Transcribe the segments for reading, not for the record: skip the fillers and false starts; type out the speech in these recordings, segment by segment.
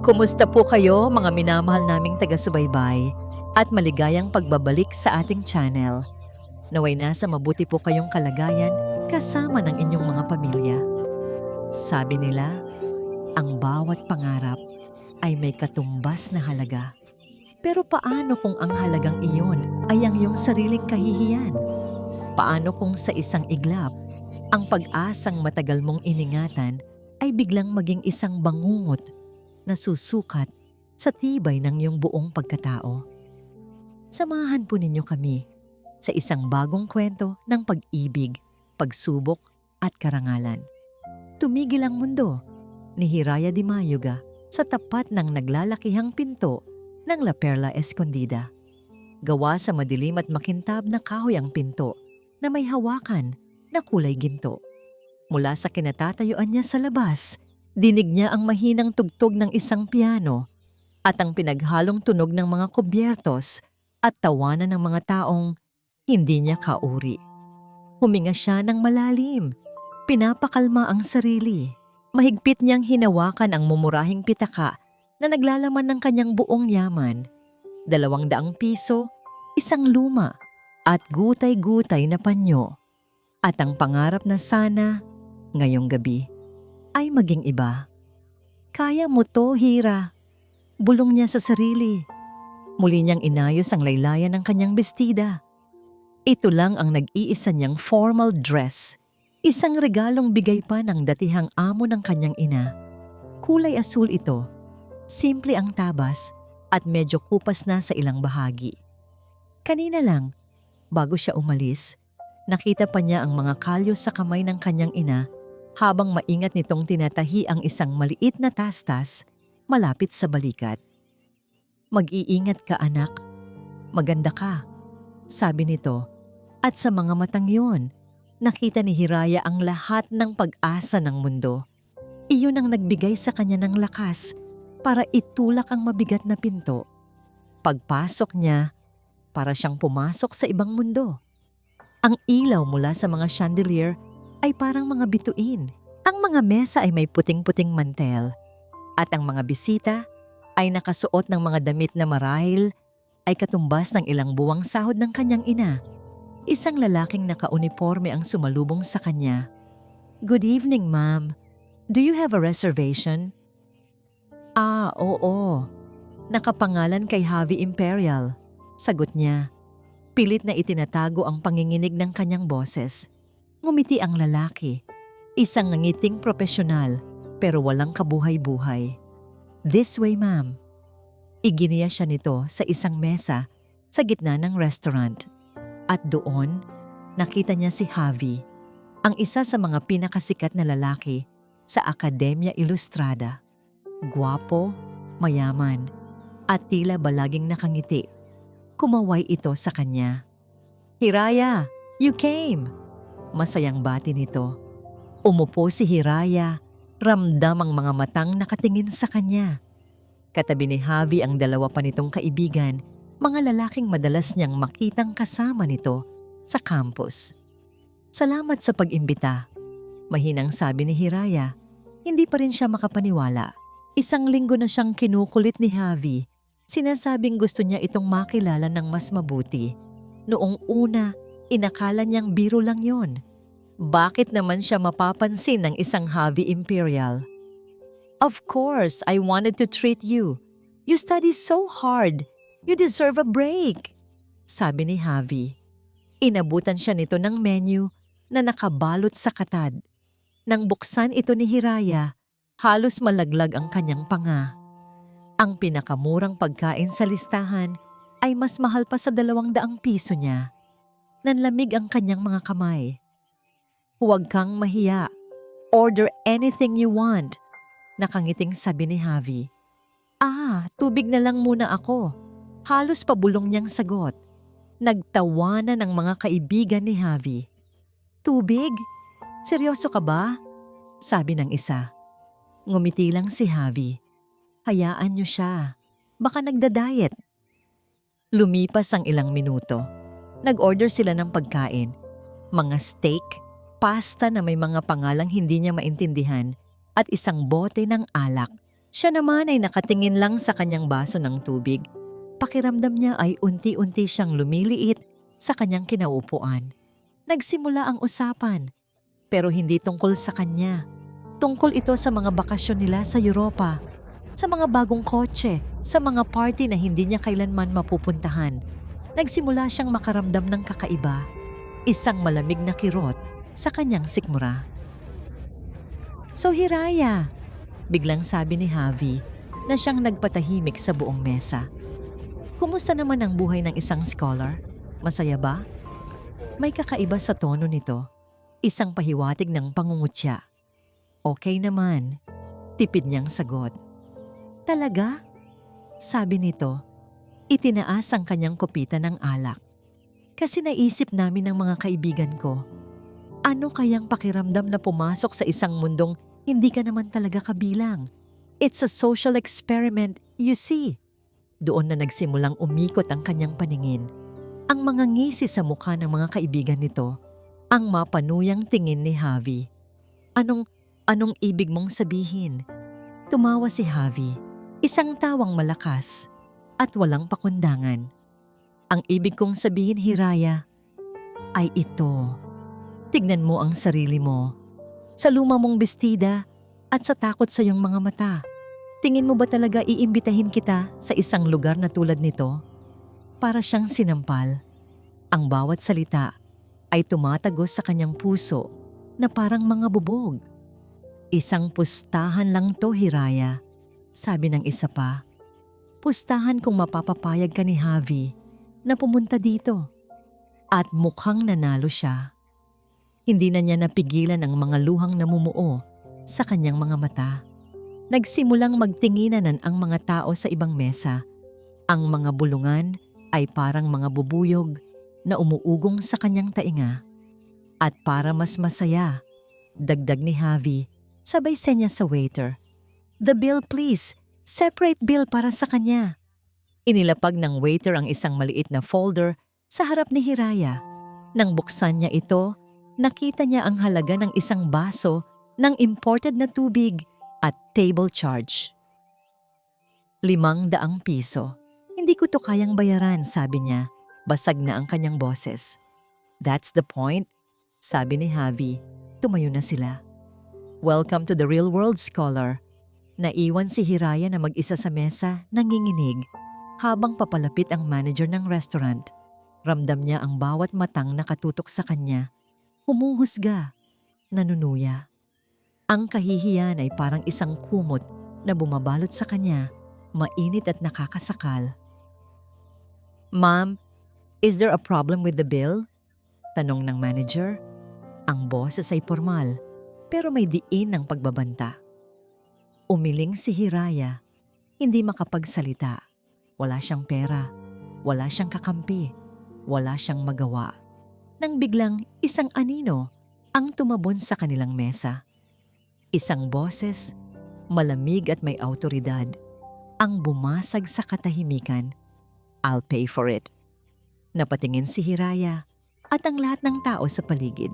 Kumusta po kayo mga minamahal naming taga-subaybay at maligayang pagbabalik sa ating channel. Naway nasa mabuti po kayong kalagayan kasama ng inyong mga pamilya. Sabi nila, ang bawat pangarap ay may katumbas na halaga. Pero paano kung ang halagang iyon ay ang iyong sariling kahihiyan? Paano kung sa isang iglap, ang pag-asang matagal mong iningatan ay biglang maging isang bangungot na susukat sa tibay ng iyong buong pagkatao? Samahan po ninyo kami sa isang bagong kwento ng pag-ibig, pagsubok at karangalan. Tumigil ang mundo ni Hiraya de Mayuga sa tapat ng naglalakihang pinto ng La Perla Escondida. Gawa sa madilim at makintab na kahoy ang pinto na may hawakan na kulay ginto. Mula sa kinatatayuan niya sa labas, dinig niya ang mahinang tugtog ng isang piano at ang pinaghalong tunog ng mga kubyertos at tawanan ng mga taong hindi niya kauri. Huminga siya ng malalim, pinapakalma ang sarili. Mahigpit niyang hinawakan ang mumurahing pitaka na naglalaman ng kanyang buong yaman. 200 piso, isang luma at gutay-gutay na panyo. At ang pangarap na sana, ngayong gabi, ay maging iba. Kaya mo to, Hira. Bulong niya sa sarili. Muli niyang inayos ang laylayan ng kanyang bestida. Ito lang ang nag-iisa niyang formal dress. Isang regalong bigay pa ng datihang amo ng kanyang ina. Kulay asul ito. Simple ang tabas at medyo kupas na sa ilang bahagi. Kanina lang, bago siya umalis, nakita pa niya ang mga kalyo sa kamay ng kanyang ina habang maingat nitong tinatahi ang isang maliit na tastas malapit sa balikat. Mag-iingat ka, anak. Maganda ka, sabi nito. At sa mga matang yun, nakita ni Hiraya ang lahat ng pag-asa ng mundo. Iyon ang nagbigay sa kanya ng lakas para itulak ang mabigat na pinto. Pagpasok niya, para siyang pumasok sa ibang mundo. Ang ilaw mula sa mga chandelier ay parang mga bituin. Ang mga mesa ay may puting-puting mantel. At ang mga bisita ay nakasuot ng mga damit na marahil ay katumbas ng ilang buwang sahod ng kanyang ina. Isang lalaking naka-uniforme ang sumalubong sa kanya. "Good evening, ma'am. Do you have a reservation?" "Ah, oo. Nakapangalan kay Javi Imperial," sagot niya. Pilit na itinatago ang panginginig ng kanyang boses. Ngumiti ang lalaki. Isang ngiting profesional pero walang kabuhay-buhay. "This way, ma'am." Iginiya siya nito sa isang mesa sa gitna ng restaurant. At doon, nakita niya si Javi, ang isa sa mga pinakasikat na lalaki sa Akademya Ilustrada. Gwapo, mayaman, at tila balaging nakangiti. Kumaway ito sa kanya. "Hiraya, you came!" Masayang bati nito. Umupo si Hiraya, ramdam ang mga matang nakatingin sa kanya. Katabi ni Javi ang dalawa pa nitong kaibigan, mga lalaking madalas niyang makitang kasama nito sa campus. "Salamat sa pag-imbita," mahinang sabi ni Hiraya. Hindi pa rin siya makapaniwala. Isang linggo na siyang kinukulit ni Javi. Sinasabing gusto niya itong makilala ng mas mabuti. Noong una, inakala niyang biro lang yon. Bakit naman siya mapapansin ng isang Javi Imperial? "Of course, I wanted to treat you. You study so hard. You deserve a break," sabi ni Javi. Inabutan siya nito ng menu na nakabalot sa katad. Nang buksan ito ni Hiraya, halos malaglag ang kanyang panga. Ang pinakamurang pagkain sa listahan ay mas mahal pa sa 200 piso niya. Nanlamig ang kanyang mga kamay. "Huwag kang mahiya. Order anything you want," nakangiting sabi ni Javi. "Ah, tubig na lang muna ako." Halos pabulong niyang sagot. Nagtawanan ng mga kaibigan ni Javi. "Tubig? Seryoso ka ba?" sabi ng isa. Ngumiti lang si Javi. "Hayaan niyo siya. Baka nagda-diet." Lumipas ang ilang minuto. Nag-order sila ng pagkain. Mga steak, pasta na may mga pangalang hindi niya maintindihan, at isang bote ng alak. Siya naman ay nakatingin lang sa kanyang baso ng tubig. Pakiramdam niya ay unti-unti siyang lumiliit sa kanyang kinaupuan. Nagsimula ang usapan, pero hindi tungkol sa kanya. Tungkol ito sa mga bakasyon nila sa Europa, sa mga bagong kotse, sa mga party na hindi niya kailanman mapupuntahan. Nagsimula siyang makaramdam ng kakaiba, isang malamig na kirot sa kanyang sikmura. "So Hiraya," biglang sabi ni Javi na siyang nagpatahimik sa buong mesa. "Kumusta naman ang buhay ng isang scholar? Masaya ba?" May kakaiba sa tono nito, isang pahiwatig ng pangungutya. "Okay naman," tipid niyang sagot. "Talaga?" sabi nito. Itinaas ang kanyang kopita ng alak. "Kasi naisip namin ng mga kaibigan ko, ano kayang pakiramdam na pumasok sa isang mundong hindi ka naman talaga kabilang? It's a social experiment, you see." Doon na nagsimulang umikot ang kanyang paningin. Ang mga ngisi sa mukha ng mga kaibigan nito, ang mapanuyang tingin ni Javi. Anong ibig mong sabihin?" Tumawa si Javi, isang tawang malakas at walang pakundangan. "Ang ibig kong sabihin, Hiraya, ay ito. Tignan mo ang sarili mo. Sa luma mong bestida at sa takot sa iyong mga mata. Tingin mo ba talaga iimbitahin kita sa isang lugar na tulad nito?" Para siyang sinampal. Ang bawat salita ay tumatagos sa kanyang puso na parang mga bubog. "Isang pustahan lang to, Hiraya," sabi ng isa pa. "Pustahan kung mapapapayag ka ni Javi na pumunta dito." At mukhang nanalo siya. Hindi na niya napigilan ang mga luhang namumuo sa kanyang mga mata. Nagsimulang magtinginan ang mga tao sa ibang mesa. Ang mga bulungan ay parang mga bubuyog na umuugong sa kanyang tainga. At para mas masaya, dagdag ni Javi, sabay senya sa waiter, "The bill please, separate bill para sa kanya." Inilapag ng waiter ang isang maliit na folder sa harap ni Hiraya. Nang buksan niya ito, nakita niya ang halaga ng isang baso ng imported na tubig at table charge. ₱500. "Hindi ko to kayang bayaran," sabi niya. Basag na ang kanyang boses. "That's the point," sabi ni Javi. Tumayo na sila. "Welcome to the real world, scholar." Naiwan si Hiraya na mag-isa sa mesa, nanginginig, habang papalapit ang manager ng restaurant. Ramdam niya ang bawat matang nakatutok sa kanya. Humuhusga, nanunuya. Ang kahihiyan ay parang isang kumot na bumabalot sa kanya, mainit at nakakasakal. "Ma'am, is there a problem with the bill?" tanong ng manager. Ang boses ay formal, pero may diin ng pagbabanta. Umiling si Hiraya, hindi makapagsalita. Wala siyang pera, wala siyang kakampi, wala siyang magawa. Nang biglang isang anino ang tumabon sa kanilang mesa. Isang boses, malamig at may awtoridad, ang bumasag sa katahimikan. "I'll pay for it." Napatingin si Hiraya at ang lahat ng tao sa paligid.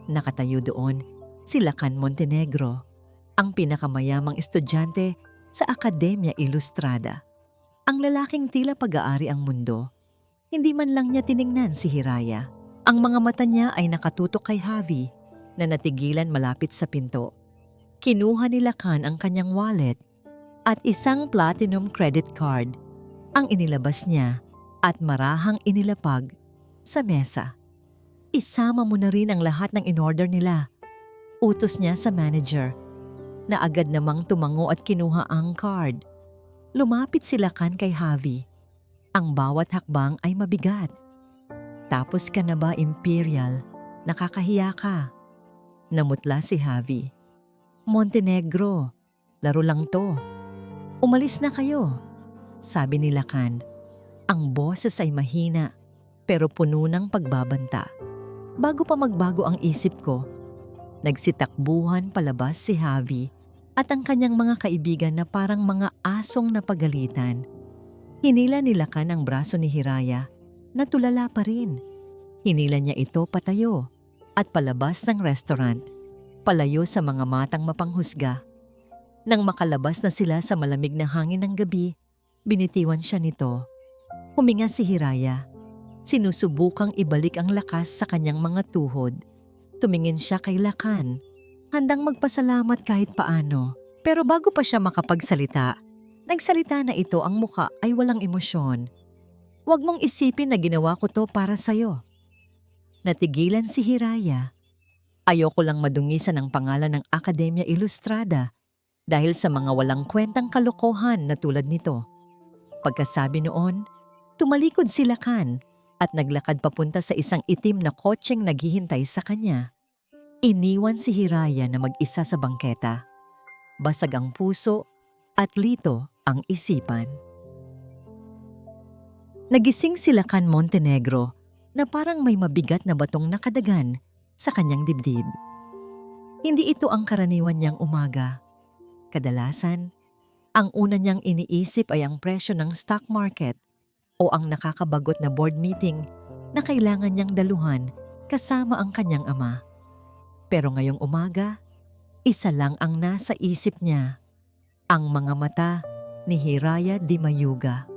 Nakatayo doon si Lacan Montenegro, ang pinakamayamang estudyante sa Akademya Ilustrada. Ang lalaking tila pag-aari ang mundo. Hindi man lang niya tiningnan si Hiraya. Ang mga mata niya ay nakatutok kay Javi na natigilan malapit sa pinto. Kinuha ni Lacan ang kanyang wallet at isang platinum credit card. Ang inilabas niya at marahang inilapag sa mesa. "Isama mo na rin ang lahat ng in-order nila," utos niya sa manager, na agad namang tumango at kinuha ang card. Lumapit si Lacan kay Javi. Ang bawat hakbang ay mabigat. "Tapos ka na ba, Imperial? Nakakahiya ka." Namutla si Javi. "Montenegro, laro lang to. Umalis na kayo," sabi ni Lacan. Ang boses ay mahina, pero puno ng pagbabanta. Bago pa magbago ang isip ko, nagsitakbuhan palabas si Javi at ang kanyang mga kaibigan na parang mga asong napagalitan. Hinila ni Lacan ang braso ni Hiraya na tulala pa rin. Hinila niya ito patayo at palabas ng restaurant, palayo sa mga matang mapanghusga. Nang makalabas na sila sa malamig na hangin ng gabi, binitiwan siya nito. Huminga si Hiraya. Sinusubukang ibalik ang lakas sa kanyang mga tuhod. Tumingin siya kay Lakan, handang magpasalamat kahit paano. Pero bago pa siya makapagsalita, nagsalita na ito ang muka ay walang emosyon. Huwag mong isipin na ginawa ko to para sa'yo. Natigilan si Hiraya. Ayoko lang madungisan ang pangalan ng Akademya Ilustrada dahil sa mga walang kwentang kalokohan na tulad nito. Pagkasabi noon, tumalikod si Lakan at naglakad papunta sa isang itim na kotseng naghihintay sa kanya. Iniwan si Hiraya na mag-isa sa bangketa. Basag ang puso at lito ang isipan. Nagising si Lakan Montenegro na parang may mabigat na batong nakadagan sa kanyang dibdib. Hindi ito ang karaniwan niyang umaga. Kadalasan, ang una niyang iniisip ay ang presyo ng stock market o ang nakakabagot na board meeting na kailangan niyang daluhan kasama ang kanyang ama. Pero ngayong umaga, isa lang ang nasa isip niya, ang mga mata ni Hiraya Di Mayuga.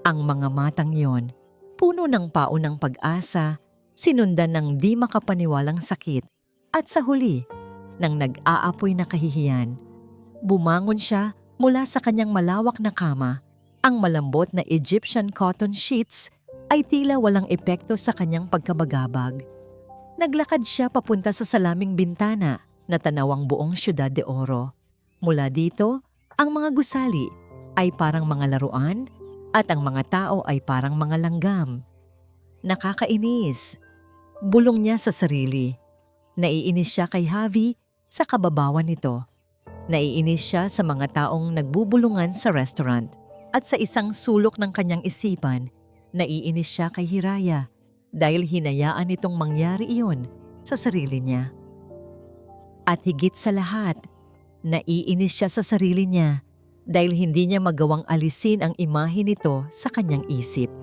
Ang mga matang yon, puno ng paunang pag-asa, sinundan ng di makapaniwalang sakit at sa huli, nang nag-aapoy na kahihiyan. Bumangon siya mula sa kanyang malawak na kama. Ang malambot na Egyptian cotton sheets ay tila walang epekto sa kanyang pagkabagabag. Naglakad siya papunta sa salaming bintana na tanaw ang buong Ciudad de Oro. Mula dito, ang mga gusali ay parang mga laruan at ang mga tao ay parang mga langgam. Nakakainis. Bulong niya sa sarili. Naiinis siya kay Javi sa kababawan nito. Naiinis siya sa mga taong nagbubulungan sa restaurant. At sa isang sulok ng kanyang isipan, naiinis siya kay Hiraya dahil hinayaan itong mangyari iyon sa sarili niya. At higit sa lahat, naiinis siya sa sarili niya dahil hindi niya magawang alisin ang imahe nito sa kanyang isip.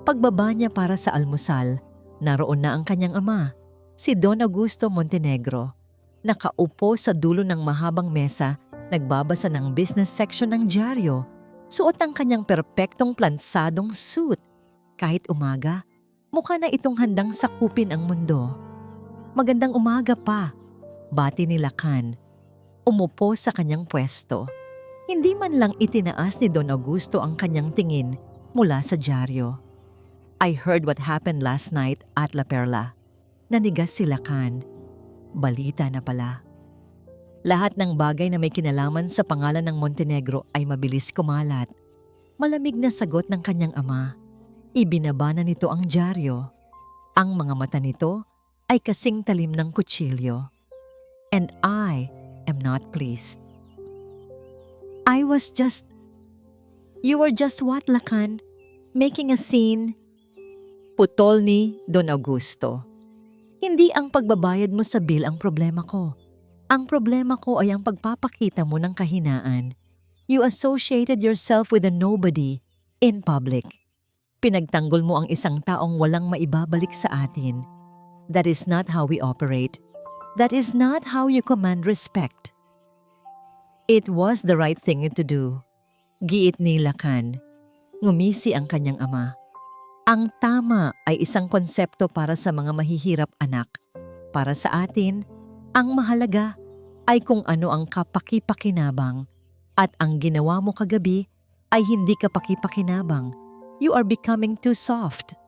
Pagbaba niya para sa almusal, naroon na ang kanyang ama, si Don Augusto Montenegro. Nakaupo sa dulo ng mahabang mesa, nagbabasa ng business section ng dyaryo. Suot ang kanyang perpektong plansadong suit. Kahit umaga, mukha na itong handang sakupin ang mundo. Magandang umaga pa, bati ni Lakan. Umupo sa kanyang pwesto. Hindi man lang itinaas ni Don Augusto ang kanyang tingin mula sa dyaryo. I heard what happened last night at La Perla. Nanigas si Lakan. Balita na pala. Lahat ng bagay na may kinalaman sa pangalan ng Montenegro ay mabilis kumalat. Malamig na sagot ng kanyang ama. Ibinaba na nito ang dyaryo. Ang mga mata nito ay kasing talim ng kutsilyo. And I am not pleased. You were just what, Lakan? Making a scene? Putol ni Don Augusto. Hindi ang pagbabayad mo sa bill ang problema ko. Ang problema ko ay ang pagpapakita mo ng kahinaan. You associated yourself with a nobody in public. Pinagtanggol mo ang isang taong walang maibabalik sa atin. That is not how we operate. That is not how you command respect. It was the right thing to do. Giit ni Lakan. Ngumisi ang kanyang ama. Ang tama ay isang konsepto para sa mga mahihirap anak. Para sa atin, ang mahalaga ay kung ano ang kapaki-pakinabang. At ang ginawa mo kagabi ay hindi kapaki-pakinabang. You are becoming too soft.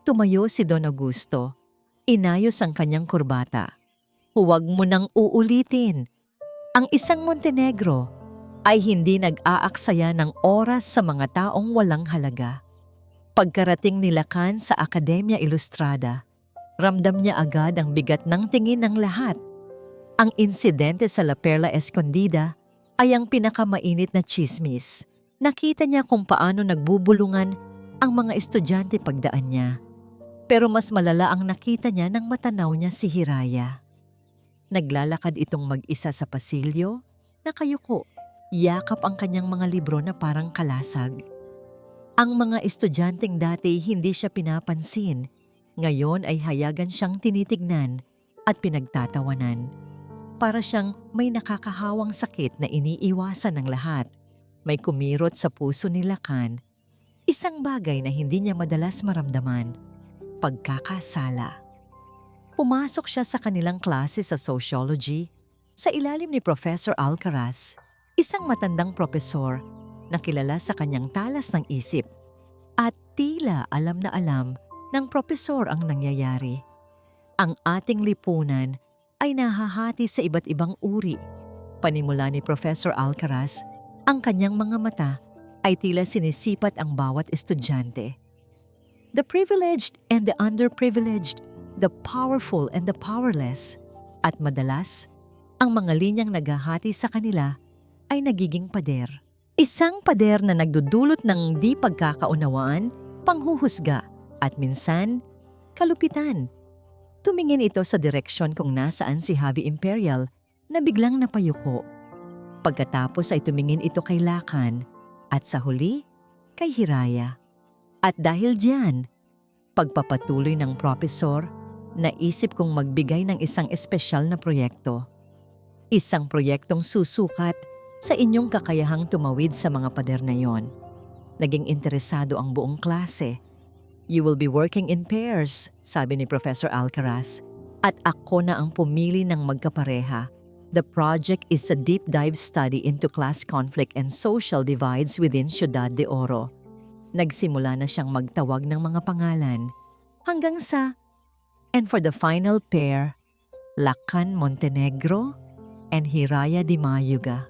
Tumayo si Don Augusto. Inayos ang kanyang kurbata. Huwag mo nang uulitin. Ang isang Montenegro ay hindi nag-aaksaya ng oras sa mga taong walang halaga. Pagkarating ni Lakan sa Akademya Ilustrada, ramdam niya agad ang bigat ng tingin ng lahat. Ang insidente sa La Perla Escondida ay ang pinakamainit na tsismis. Nakita niya kung paano nagbubulungan ang mga estudyante pagdaan niya. Pero mas malala ang nakita niya nang matanaw niya si Hiraya. Naglalakad itong mag-isa sa pasilyo, nakayuko, yakap ang kanyang mga libro na parang kalasag. Ang mga estudyanteng dati hindi siya pinapansin, ngayon ay hayagan siyang tinitignan at pinagtatawanan. Para siyang may nakakahawang sakit na iniiwasan ng lahat. May kumirot sa puso ni Lacan. Isang bagay na hindi niya madalas maramdaman. Pagkakasala. Pumasok siya sa kanilang klase sa sociology sa ilalim ni Professor Alcaraz, isang matandang propesor na kilala sa kanyang talas ng isip. At tila alam na alam ng propesor ang nangyayari. Ang ating lipunan ay nahahati sa iba't ibang uri. Panimula ni Professor Alcaraz, ang kanyang mga mata ay tila sinisipat ang bawat estudyante. The privileged and the underprivileged, the powerful and the powerless. At madalas, ang mga linyang naghahati sa kanila ay nagiging pader. Isang pader na nagdudulot ng di pagkakaunawaan, panghuhusga, at minsan, kalupitan. Tumingin ito sa direksyon kung nasaan si Javi Imperial na biglang napayuko. Pagkatapos ay tumingin ito kay Lacan at sa huli, kay Hiraya. At dahil diyan, pagpapatuloy ng propesor, naisip kong magbigay ng isang espesyal na proyekto. Isang proyektong susukat sa inyong kakayahang tumawid sa mga pader na yon. Naging interesado ang buong klase. You will be working in pairs, sabi ni Professor Alcaraz. At ako na ang pumili ng magkapareha. The project is a deep dive study into class conflict and social divides within Ciudad de Oro. Nagsimula na siyang magtawag ng mga pangalan hanggang sa, and for the final pair, Lacan Montenegro and Hiraya Di Mayuga.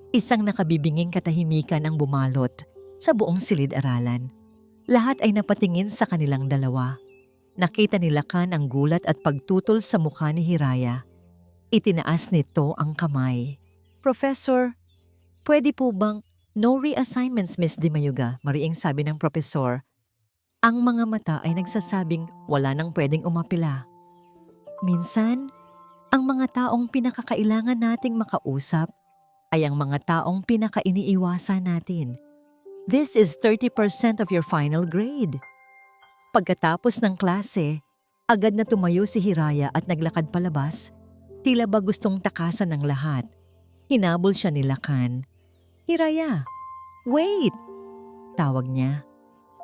Isang nakabibinging katahimikan ang bumalot sa buong silid-aralan. Lahat ay napatingin sa kanilang dalawa. Nakita ni Lacan ang gulat at pagtutol sa mukha ni Hiraya. Itinaas nito ang kamay. Professor, pwede po bang no reassignments, Miss Di Mayuga? Mariing sabi ng propesor. Ang mga mata ay nagsasabing wala nang pwedeng umapila. Minsan, ang mga taong pinakakailangan nating makausap ay ang mga taong pinakainiiwasan natin. This is 30% of your final grade. Pagkatapos ng klase, agad na tumayo si Hiraya at naglakad palabas. Tila ba gustong takasan ng lahat. Hinabol siya ni Lacan. Hiraya, wait! Tawag niya.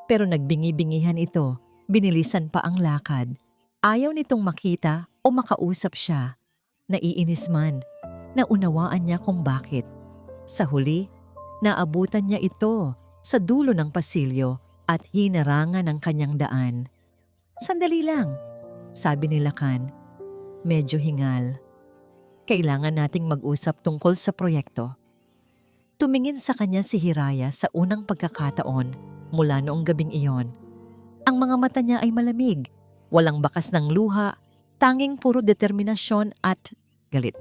Pero nagbingi-bingihan ito, binilisan pa ang lakad. Ayaw nitong makita o makausap siya. Naiinis man, naunawaan niya kung bakit. Sa huli, naabutan niya ito sa dulo ng pasilyo at hinarangan ng kanyang daan. Sandali lang, sabi ni Lacan. Medyo hingal. Kailangan nating mag-usap tungkol sa proyekto. Tumingin sa kanya si Hiraya sa unang pagkakataon mula noong gabing iyon. Ang mga mata niya ay malamig, walang bakas ng luha, tanging puro determinasyon at galit.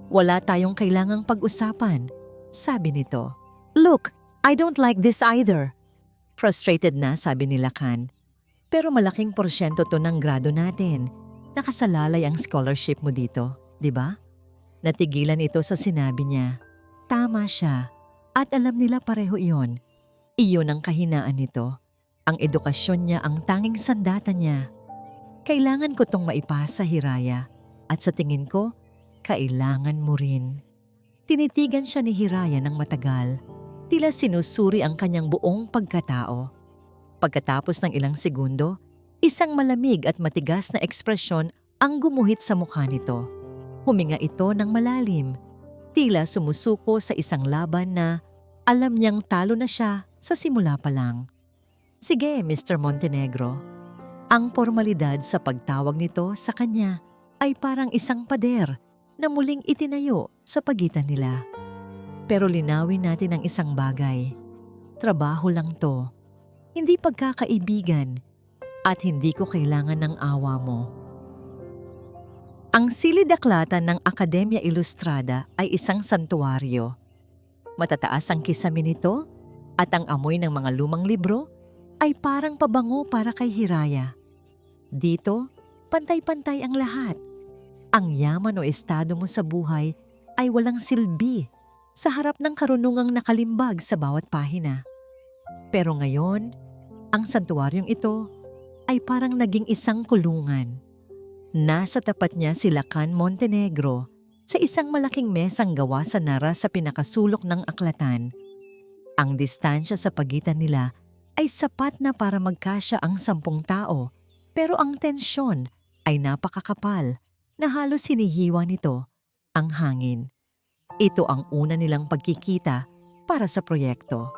Wala tayong kailangang pag-usapan, sabi nito. Look, I don't like this either. Frustrated na, sabi ni Lacan. Pero malaking porsyento to ng grado natin. Nakasalalay ang scholarship mo dito, di ba? Natigilan ito sa sinabi niya. Tama siya. At alam nila pareho iyon. Iyon ang kahinaan nito. Ang edukasyon niya ang tanging sandata niya. Kailangan ko tong maipasa, Hiraya. At sa tingin ko, kailangan mo rin. Tinitigan siya ni Hiraya ng matagal. Tila sinusuri ang kanyang buong pagkatao. Pagkatapos ng ilang segundo, isang malamig at matigas na ekspresyon ang gumuhit sa mukha nito. Huminga ito ng malalim. Tila sumusuko sa isang laban na alam niyang talo na siya sa simula pa lang. Sige, Mr. Montenegro. Ang formalidad sa pagtawag nito sa kanya ay parang isang pader na muling itinayo sa pagitan nila. Pero linawin natin ang isang bagay. Trabaho lang to. Hindi pagkakaibigan. At hindi ko kailangan ng awa mo. Ang silid-aklatan ng Akademya Ilustrada ay isang santuwaryo. Matataas ang kisame nito at ang amoy ng mga lumang libro ay parang pabango para kay Hiraya. Dito, pantay-pantay ang lahat. Ang yaman o estado mo sa buhay ay walang silbi sa harap ng karunungang nakalimbag sa bawat pahina. Pero ngayon, ang santuaryong ito ay parang naging isang kulungan. Nasa tapat niya si Lacan Montenegro, Sa isang malaking mesang gawa sa nara sa pinakasulok ng aklatan, ang distansya sa pagitan nila ay sapat na para magkasya ang 10 tao, pero ang tensyon ay napakakapal na halos hinihiwa nito ang hangin. Ito ang una nilang pagkikita para sa proyekto.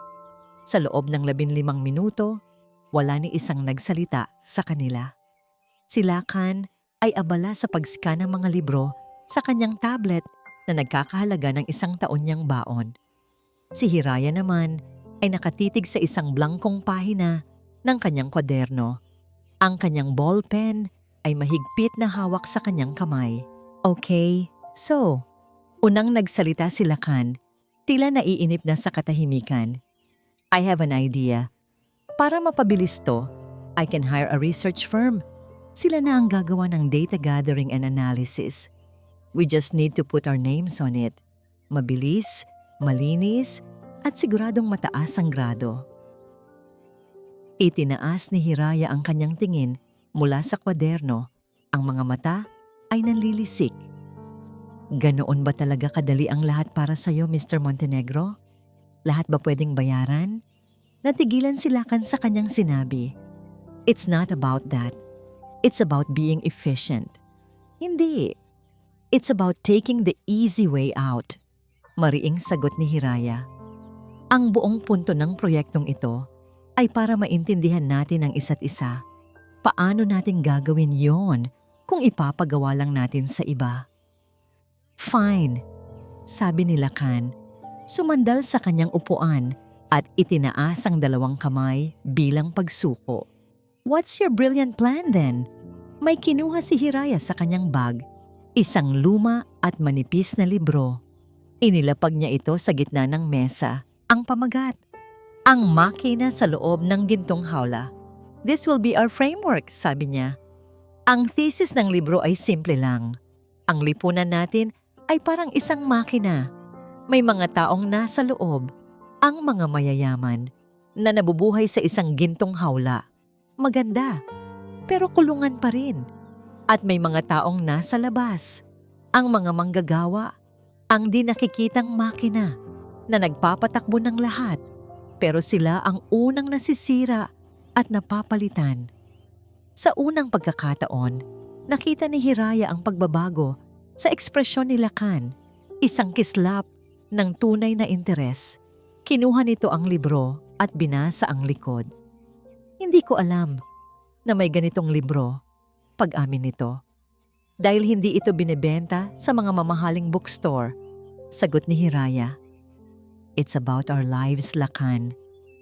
Sa loob ng 15 minuto, wala ni isang nagsalita sa kanila. Si Lakan ay abala sa pag-scan ng mga libro sa kanyang tablet na nagkakahalaga ng 1 taon niyang baon. Si Hiraya naman ay nakatitig sa isang blangkong pahina ng kanyang kwaderno. Ang kanyang ballpen ay mahigpit na hawak sa kanyang kamay. Okay, so, unang nagsalita si Lakan, tila naiinip na sa katahimikan. I have an idea. Para mapabilis to, I can hire a research firm. Sila na ang gagawa ng data gathering and analysis. We just need to put our names on it. Mabilis, malinis, at siguradong mataas ang grado. Itinaas ni Hiraya ang kanyang tingin mula sa kwaderno. Ang mga mata ay nanlilisik. Ganoon ba talaga kadali ang lahat para sa'yo, Mr. Montenegro? Lahat ba pwedeng bayaran? Natigilan si Lakan sa kanyang sinabi. It's not about that. It's about being efficient. Hindi. It's about taking the easy way out. Mariing sagot ni Hiraya. Ang buong punto ng proyektong ito ay para maintindihan natin ang isa't isa. Paano natin gagawin yon kung ipapagawa lang natin sa iba? Fine, sabi ni Lakan. Sumandal sa kanyang upuan at itinaas ang 2 kamay bilang pagsuko. What's your brilliant plan then? May kinuha si Hiraya sa kanyang bag. Isang luma at manipis na libro. Inilapag niya ito sa gitna ng mesa. Ang pamagat. Ang makina sa loob ng gintong hawla. This will be our framework, sabi niya. Ang thesis ng libro ay simple lang. Ang lipunan natin ay parang isang makina. May mga taong nasa loob, ang mga mayayaman, na nabubuhay sa isang gintong hawla. Maganda, pero kulungan pa rin. At may mga taong nasa labas, ang mga manggagawa, ang di nakikitang makina na nagpapatakbo ng lahat, pero sila ang unang nasisira at napapalitan. Sa unang pagkakataon, nakita ni Hiraya ang pagbabago sa ekspresyon ni Lakan, isang kislap ng tunay na interes. Kinuha nito ang libro at binasa ang likod. Hindi ko alam na may ganitong libro, pag-amin nito. Dahil hindi ito binebenta sa mga mamahaling bookstore, sagot ni Hiraya. It's about our lives, Lakan.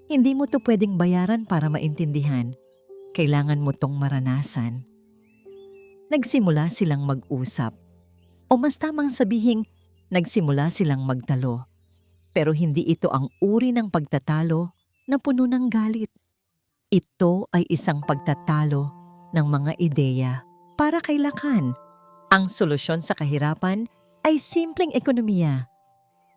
Hindi mo to pwedeng bayaran para maintindihan. Kailangan mo tong maranasan. Nagsimula silang mag-usap. O mas tamang sabihing, nagsimula silang magtalo. Pero hindi ito ang uri ng pagtatalo na puno ng galit. Ito ay isang pagtatalo ng mga ideya para kay Lakan. Ang solusyon sa kahirapan ay simpleng ekonomiya.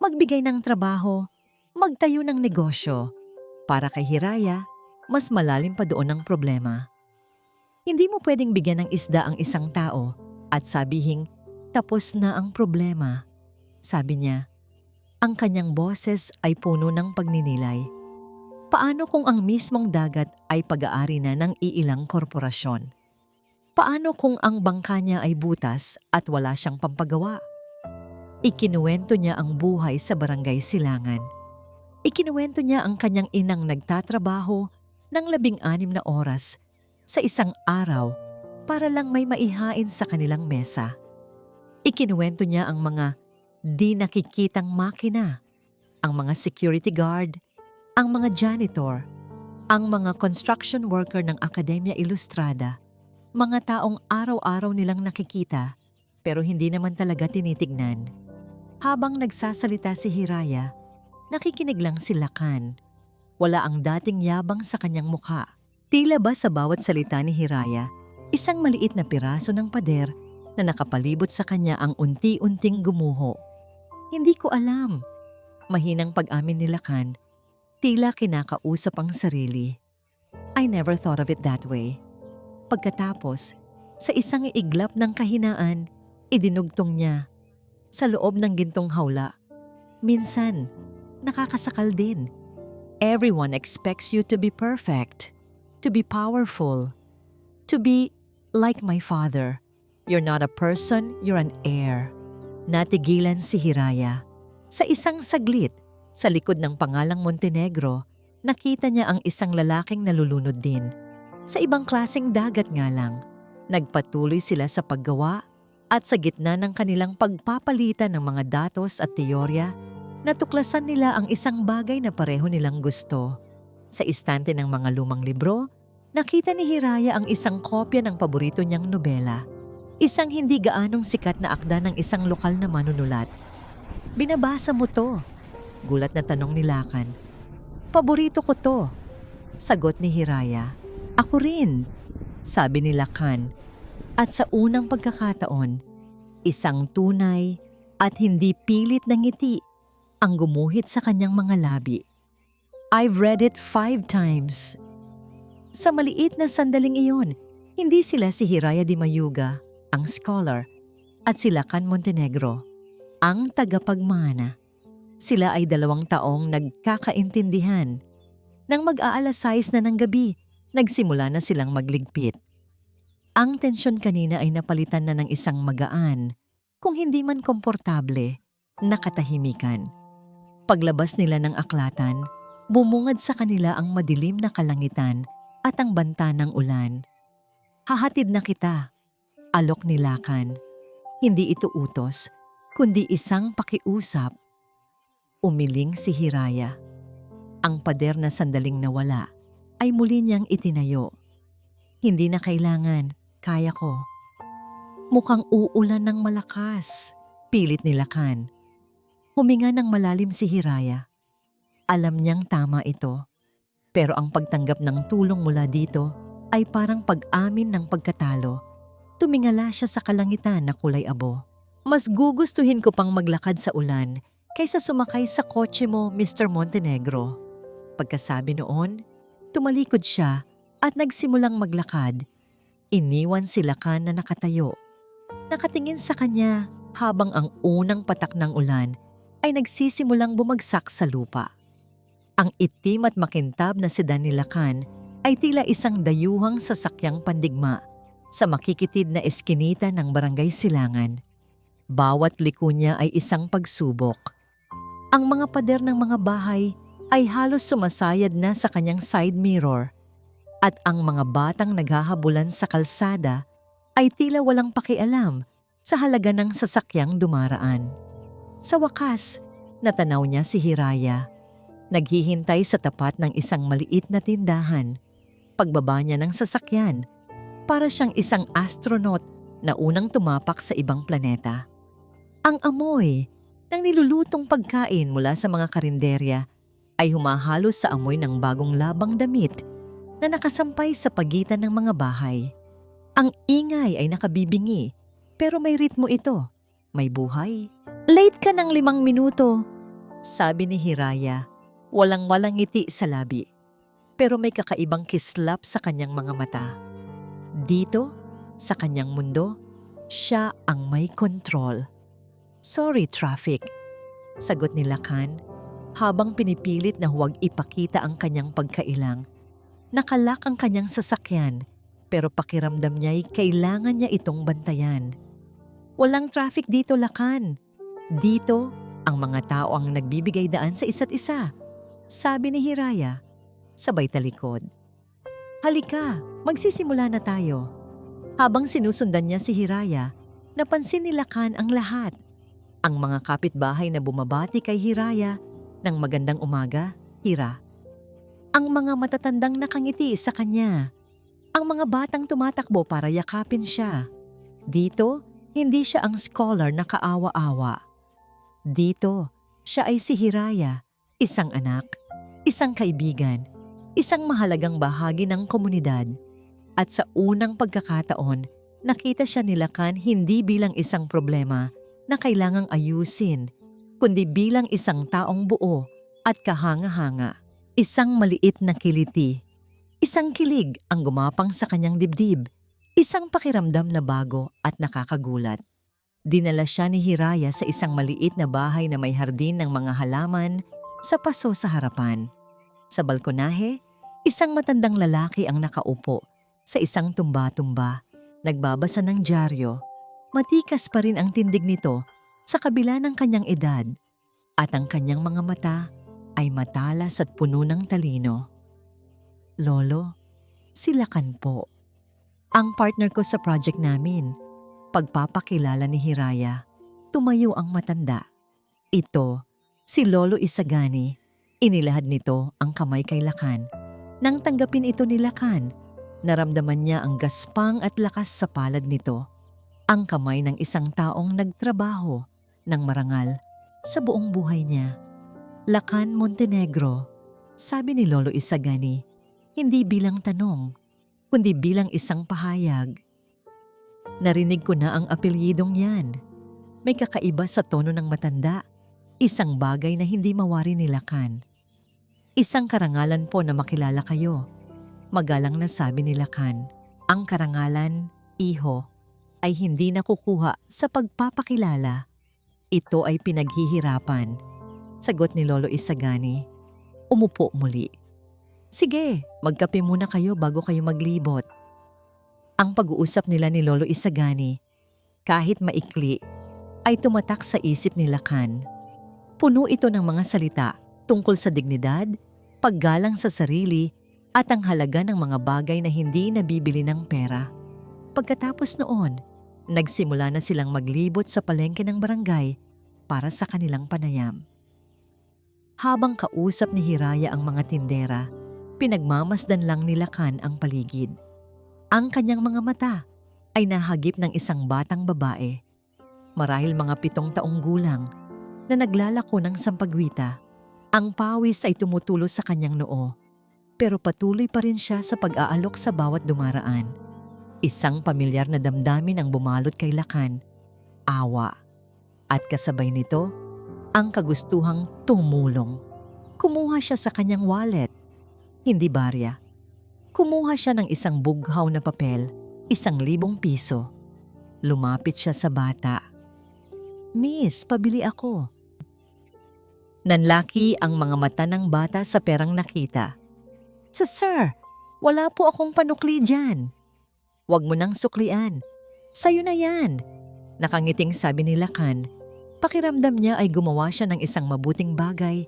Magbigay ng trabaho, magtayo ng negosyo. Para kay Hiraya, mas malalim pa doon ang problema. Hindi mo pwedeng bigyan ng isda ang isang tao at sabihing, tapos na ang problema. Sabi niya, ang kanyang boses ay puno ng pagninilay. Paano kung ang mismong dagat ay pag-aari na ng iilang korporasyon? Paano kung ang bangka niya ay butas at wala siyang pampagawa? Ikinuwento niya ang buhay sa barangay Silangan. Ikinuwento niya ang kanyang inang nagtatrabaho ng 16 na oras sa isang araw para lang may maihain sa kanilang mesa. Ikinuwento niya ang mga di nakikitang makina, ang mga security guard, ang mga janitor, ang mga construction worker ng Akademya Ilustrada, mga taong araw-araw nilang nakikita pero hindi naman talaga tinitignan. Habang nagsasalita si Hiraya, nakikinig lang si Lakan. Wala ang dating yabang sa kanyang mukha. Tila ba sa bawat salita ni Hiraya, isang maliit na piraso ng pader na nakapalibot sa kanya ang unti-unting gumuho. Hindi ko alam. Mahinang pag-amin ni Lakan, tila kinakausap ang sarili. I never thought of it that way. Pagkatapos, sa isang iglap ng kahinaan, idinugtong niya, sa loob ng gintong hawla. Minsan, nakakasakal din. Everyone expects you to be perfect, to be powerful, to be like my father. You're not a person, you're an heir. Natigilan si Hiraya. Sa isang saglit, sa likod ng pangalang Montenegro, nakita niya ang isang lalaking nalulunod din. Sa ibang klaseng dagat nga lang. Nagpatuloy sila sa paggawa at sa gitna ng kanilang pagpapalitan ng mga datos at teorya, natuklasan nila ang isang bagay na pareho nilang gusto. Sa istante ng mga lumang libro, nakita ni Hiraya ang isang kopya ng paborito niyang nobela. Isang hindi gaanong sikat na akda ng isang lokal na manunulat. "Binabasa mo to?" Gulat na tanong ni Lakan. "Paborito ko to," sagot ni Hiraya. "Ako rin," sabi ni Lakan. At sa unang pagkakataon, isang tunay at hindi pilit na ngiti ang gumuhit sa kanyang mga labi. "I've read it 5 times." Sa maliit na sandaling iyon, hindi sila si Hiraya Di Mayuga, ang scholar, at si Lakan Montenegro, ang tagapagmana. Sila ay 2 taong nagkakaintindihan. Nang mag-aalas-6 na ng gabi, nagsimula na silang magligpit. Ang tensyon kanina ay napalitan na ng isang magaan, kung hindi man komportable, na katahimikan. Paglabas nila ng aklatan, bumungad sa kanila ang madilim na kalangitan at ang banta ng ulan. "Hahatid na kita," alok ni Lakan. Hindi ito utos, kundi isang pakiusap. Umiling si Hiraya. Ang pader na sandaling nawala ay muli niyang itinayo. "Hindi na kailangan, kaya ko." "Mukhang uulan ng malakas," pilit ni Lakan. Huminga ng malalim si Hiraya. Alam niyang tama ito. Pero ang pagtanggap ng tulong mula dito ay parang pag-amin ng pagkatalo. Tumingala siya sa kalangitan na kulay abo. "Mas gugustuhin ko pang maglakad sa ulan kaysa sumakay sa kotse mo, Mr. Montenegro." Pagkasabi noon, tumalikod siya at nagsimulang maglakad. Iniwan si Lakan na nakatayo. Nakatingin sa kanya habang ang unang patak ng ulan ay nagsisimulang bumagsak sa lupa. Ang itim at makintab na sedan ni Lakan ay tila isang dayuhang sasakyang pandigma sa makikitid na eskinita ng Barangay Silangan. Bawat liko niya ay isang pagsubok. Ang mga pader ng mga bahay ay halos sumasayad na sa kanyang side mirror at ang mga batang naghahabulan sa kalsada ay tila walang pakialam sa halaga ng sasakyang dumaraan. Sa wakas, natanaw niya si Hiraya. Naghihintay sa tapat ng isang maliit na tindahan. Pagbaba niya ng sasakyan, para siyang isang astronaut na unang tumapak sa ibang planeta. Ang amoy ng nilulutong pagkain mula sa mga karinderya ay humahalos sa amoy ng bagong labang damit na nakasampay sa pagitan ng mga bahay. Ang ingay ay nakabibingi, pero may ritmo ito, may buhay. "Late ka ng 5 minuto," sabi ni Hiraya. Walang-walang ngiti sa labi, pero may kakaibang kislap sa kanyang mga mata. Dito, sa kanyang mundo, siya ang may kontrol. "Sorry, traffic," sagot ni Lakan habang pinipilit na huwag ipakita ang kanyang pagkailang. Nakalak ang kanyang sasakyan, pero pakiramdam niya'y kailangan niya itong bantayan. "Walang traffic dito, Lakan. Dito, ang mga tao ang nagbibigay daan sa isa't isa," sabi ni Hiraya, sabay talikod. "Halika, magsisimula na tayo." Habang sinusundan niya si Hiraya, napansin ni Lakan ang lahat. Ang mga kapitbahay na bumabati kay Hiraya ng "Magandang umaga, Hira." Ang mga matatandang nakangiti sa kanya. Ang mga batang tumatakbo para yakapin siya. Dito, hindi siya ang scholar na kaawa-awa. Dito, siya ay si Hiraya, isang anak, isang kaibigan, isang mahalagang bahagi ng komunidad. At sa unang pagkakataon, nakita siya ni Lakan hindi bilang isang problema na kailangang ayusin, kundi bilang isang taong buo at kahanga-hanga. Isang maliit na kiliti, isang kilig ang gumapang sa kanyang dibdib, isang pakiramdam na bago at nakakagulat. Dinala siya ni Hiraya sa isang maliit na bahay na may hardin ng mga halaman sa paso sa harapan. Sa balkonahe, isang matandang lalaki ang nakaupo sa isang tumba-tumba, nagbabasa ng dyaryo. Matikas pa rin ang tindig nito sa kabila ng kanyang edad at ang kanyang mga mata ay matalas at puno ng talino. Lolo, si Lakan po. Ang partner ko sa project namin. Pagpapakilala ni Hiraya, tumayo ang matanda. Ito, si Lolo Isagani. Inilahad nito ang kamay kay Lakan. Nang tanggapin ito ni Lakan, naramdaman niya ang gaspang at lakas sa palad nito. Ang kamay ng isang taong nagtrabaho ng marangal sa buong buhay niya. Lakan Montenegro, sabi ni Lolo Isagani, hindi bilang tanong, kundi bilang isang pahayag. Narinig ko na ang apelyidong yan. May kakaiba sa tono ng matanda, isang bagay na hindi mawari ni Lakan. Isang karangalan po na makilala kayo. Magalang na sabi ni Lakan, ang karangalan, iho, ay hindi nakukuha sa pagpapakilala. Ito ay pinaghihirapan. Sagot ni Lolo Isagani. Umupo muli. Sige, magkape muna kayo bago kayo maglibot. Ang pag-uusap nila ni Lolo Isagani, kahit maikli, ay tumatak sa isip ni Lakan. Puno ito ng mga salita tungkol sa dignidad, paggalang sa sarili, at ang halaga ng mga bagay na hindi nabibili ng pera. Pagkatapos noon, nagsimula na silang maglibot sa palengke ng barangay para sa kanilang panayam. Habang kausap ni Hiraya ang mga tindera, pinagmamasdan lang ni Lakan ang paligid. Ang kanyang mga mata ay nahagip ng isang batang babae, marahil mga 7 taong gulang, na naglalako ng sampagwita. Ang pawis ay tumutulo sa kanyang noo, pero patuloy pa rin siya sa pag-aalok sa bawat dumaraan. Isang pamilyar na damdamin ang bumalot kay Lakan, awa, at kasabay nito, ang kagustuhang tumulong. Kumuha siya sa kanyang wallet, hindi barya. Kumuha siya ng isang bughaw na papel, 1,000 piso. Lumapit siya sa bata. Miss, pabili ako. Nanlaki ang mga mata ng bata sa perang nakita. Sir, wala po akong panukli dyan. Huwag mo nang suklian. Sa'yo na yan. Nakangiting sabi ni Lakan. Pakiramdam niya ay gumawa siya ng isang mabuting bagay.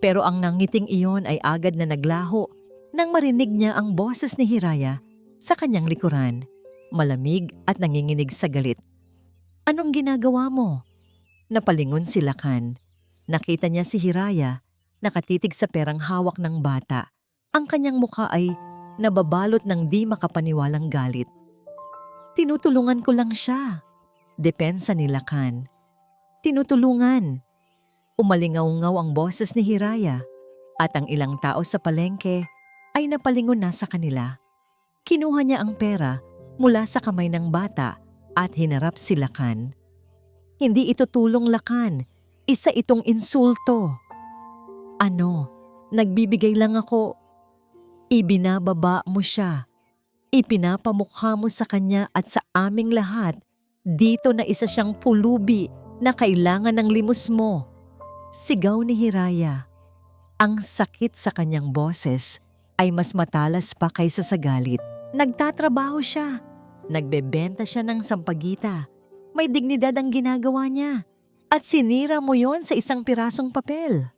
Pero ang nangiting iyon ay agad na naglaho nang marinig niya ang boses ni Hiraya sa kanyang likuran, malamig at nanginginig sa galit. Anong ginagawa mo? Napalingon si Lakan. Nakita niya si Hiraya, nakatitig sa perang hawak ng bata. Ang kanyang mukha ay nababalot ng di makapaniwalang galit. Tinutulungan ko lang siya. Depensa ni Lakan. Tinutulungan. Umalingaw-ngaw ang boses ni Hiraya at ang ilang tao sa palengke ay napalingon na sa kanila. Kinuha niya ang pera mula sa kamay ng bata at hinarap si Lakan. Hindi ito tulong, Lakan. Isa itong insulto. Ano? Nagbibigay lang ako. Ibinababa mo siya. Ipinapamukha mo sa kanya at sa aming lahat dito na isa siyang pulubi na kailangan ng limos mo. Sigaw ni Hiraya. Ang sakit sa kanyang boses ay mas matalas pa kaysa sa galit. Nagtatrabaho siya. Nagbebenta siya ng sampagita. May dignidad ang ginagawa niya. At sinira mo yon sa 1 pirasong papel.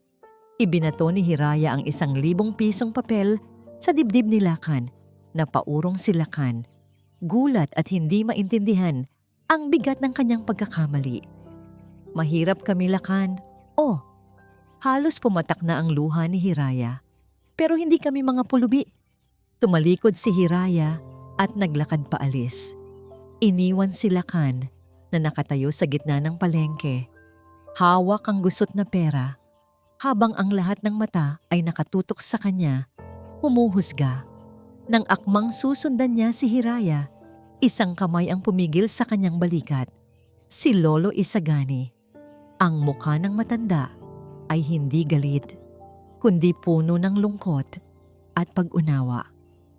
Ibinato ni Hiraya ang 1,000 pisong papel sa dibdib ni Lakan. Napaurong si Lakan. Gulat at hindi maintindihan ang bigat ng kanyang pagkakamali. Mahirap kami, Lakan. Oh, halos pumatak na ang luha ni Hiraya. Pero hindi kami mga pulubi. Tumalikod si Hiraya at naglakad paalis. Iniwan si Lakan na nakatayo sa gitna ng palengke. Hawak ang gusot na pera habang ang lahat ng mata ay nakatutok sa kanya, humuhusga. Nang akmang susundan niya si Hiraya, isang kamay ang pumigil sa kanyang balikat. Si Lolo Isagani. Ang mukha ng matanda ay hindi galit, kundi puno ng lungkot at pag-unawa.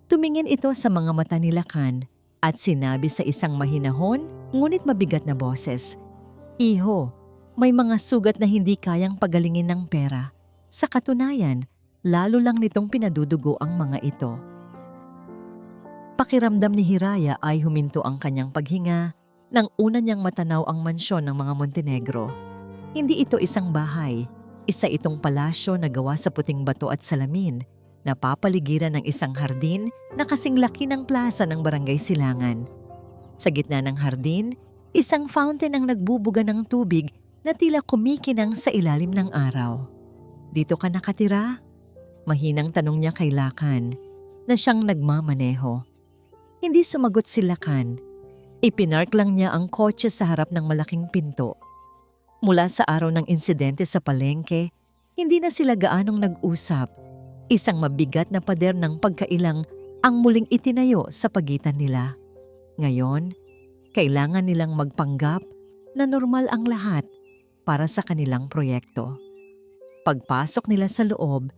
Tumingin ito sa mga mata ni Lakan at sinabi sa isang mahinahon Ngunit mabigat na boses, "Iho, may mga sugat na hindi kayang pagalingin ng pera. Sa katunayan, lalo lang nitong pinadudugo ang mga ito." Pakiramdam ni Hiraya ay huminto ang kanyang paghinga nang una niyang matanaw ang mansyon ng mga Montenegro. Hindi ito isang bahay, isa itong palasyo na gawa sa puting bato at salamin, na papaligiran ng isang hardin na kasing laki ng plaza ng Barangay Silangan. Sa gitna ng hardin, isang fountain ang nagbubuga ng tubig na tila kumikinang sa ilalim ng araw. "Dito ka nakatira?" Mahinang tanong niya kay Lakan, na siyang nagmamaneho. Hindi sumagot si Lakan. Ipinark lang niya ang kotse sa harap ng malaking pinto. Mula sa araw ng insidente sa palengke, hindi na sila gaanong nag-usap. Isang mabigat na pader ng pagkailang ang muling itinayo sa pagitan nila. Ngayon, kailangan nilang magpanggap na normal ang lahat para sa kanilang proyekto. Pagpasok nila sa loob,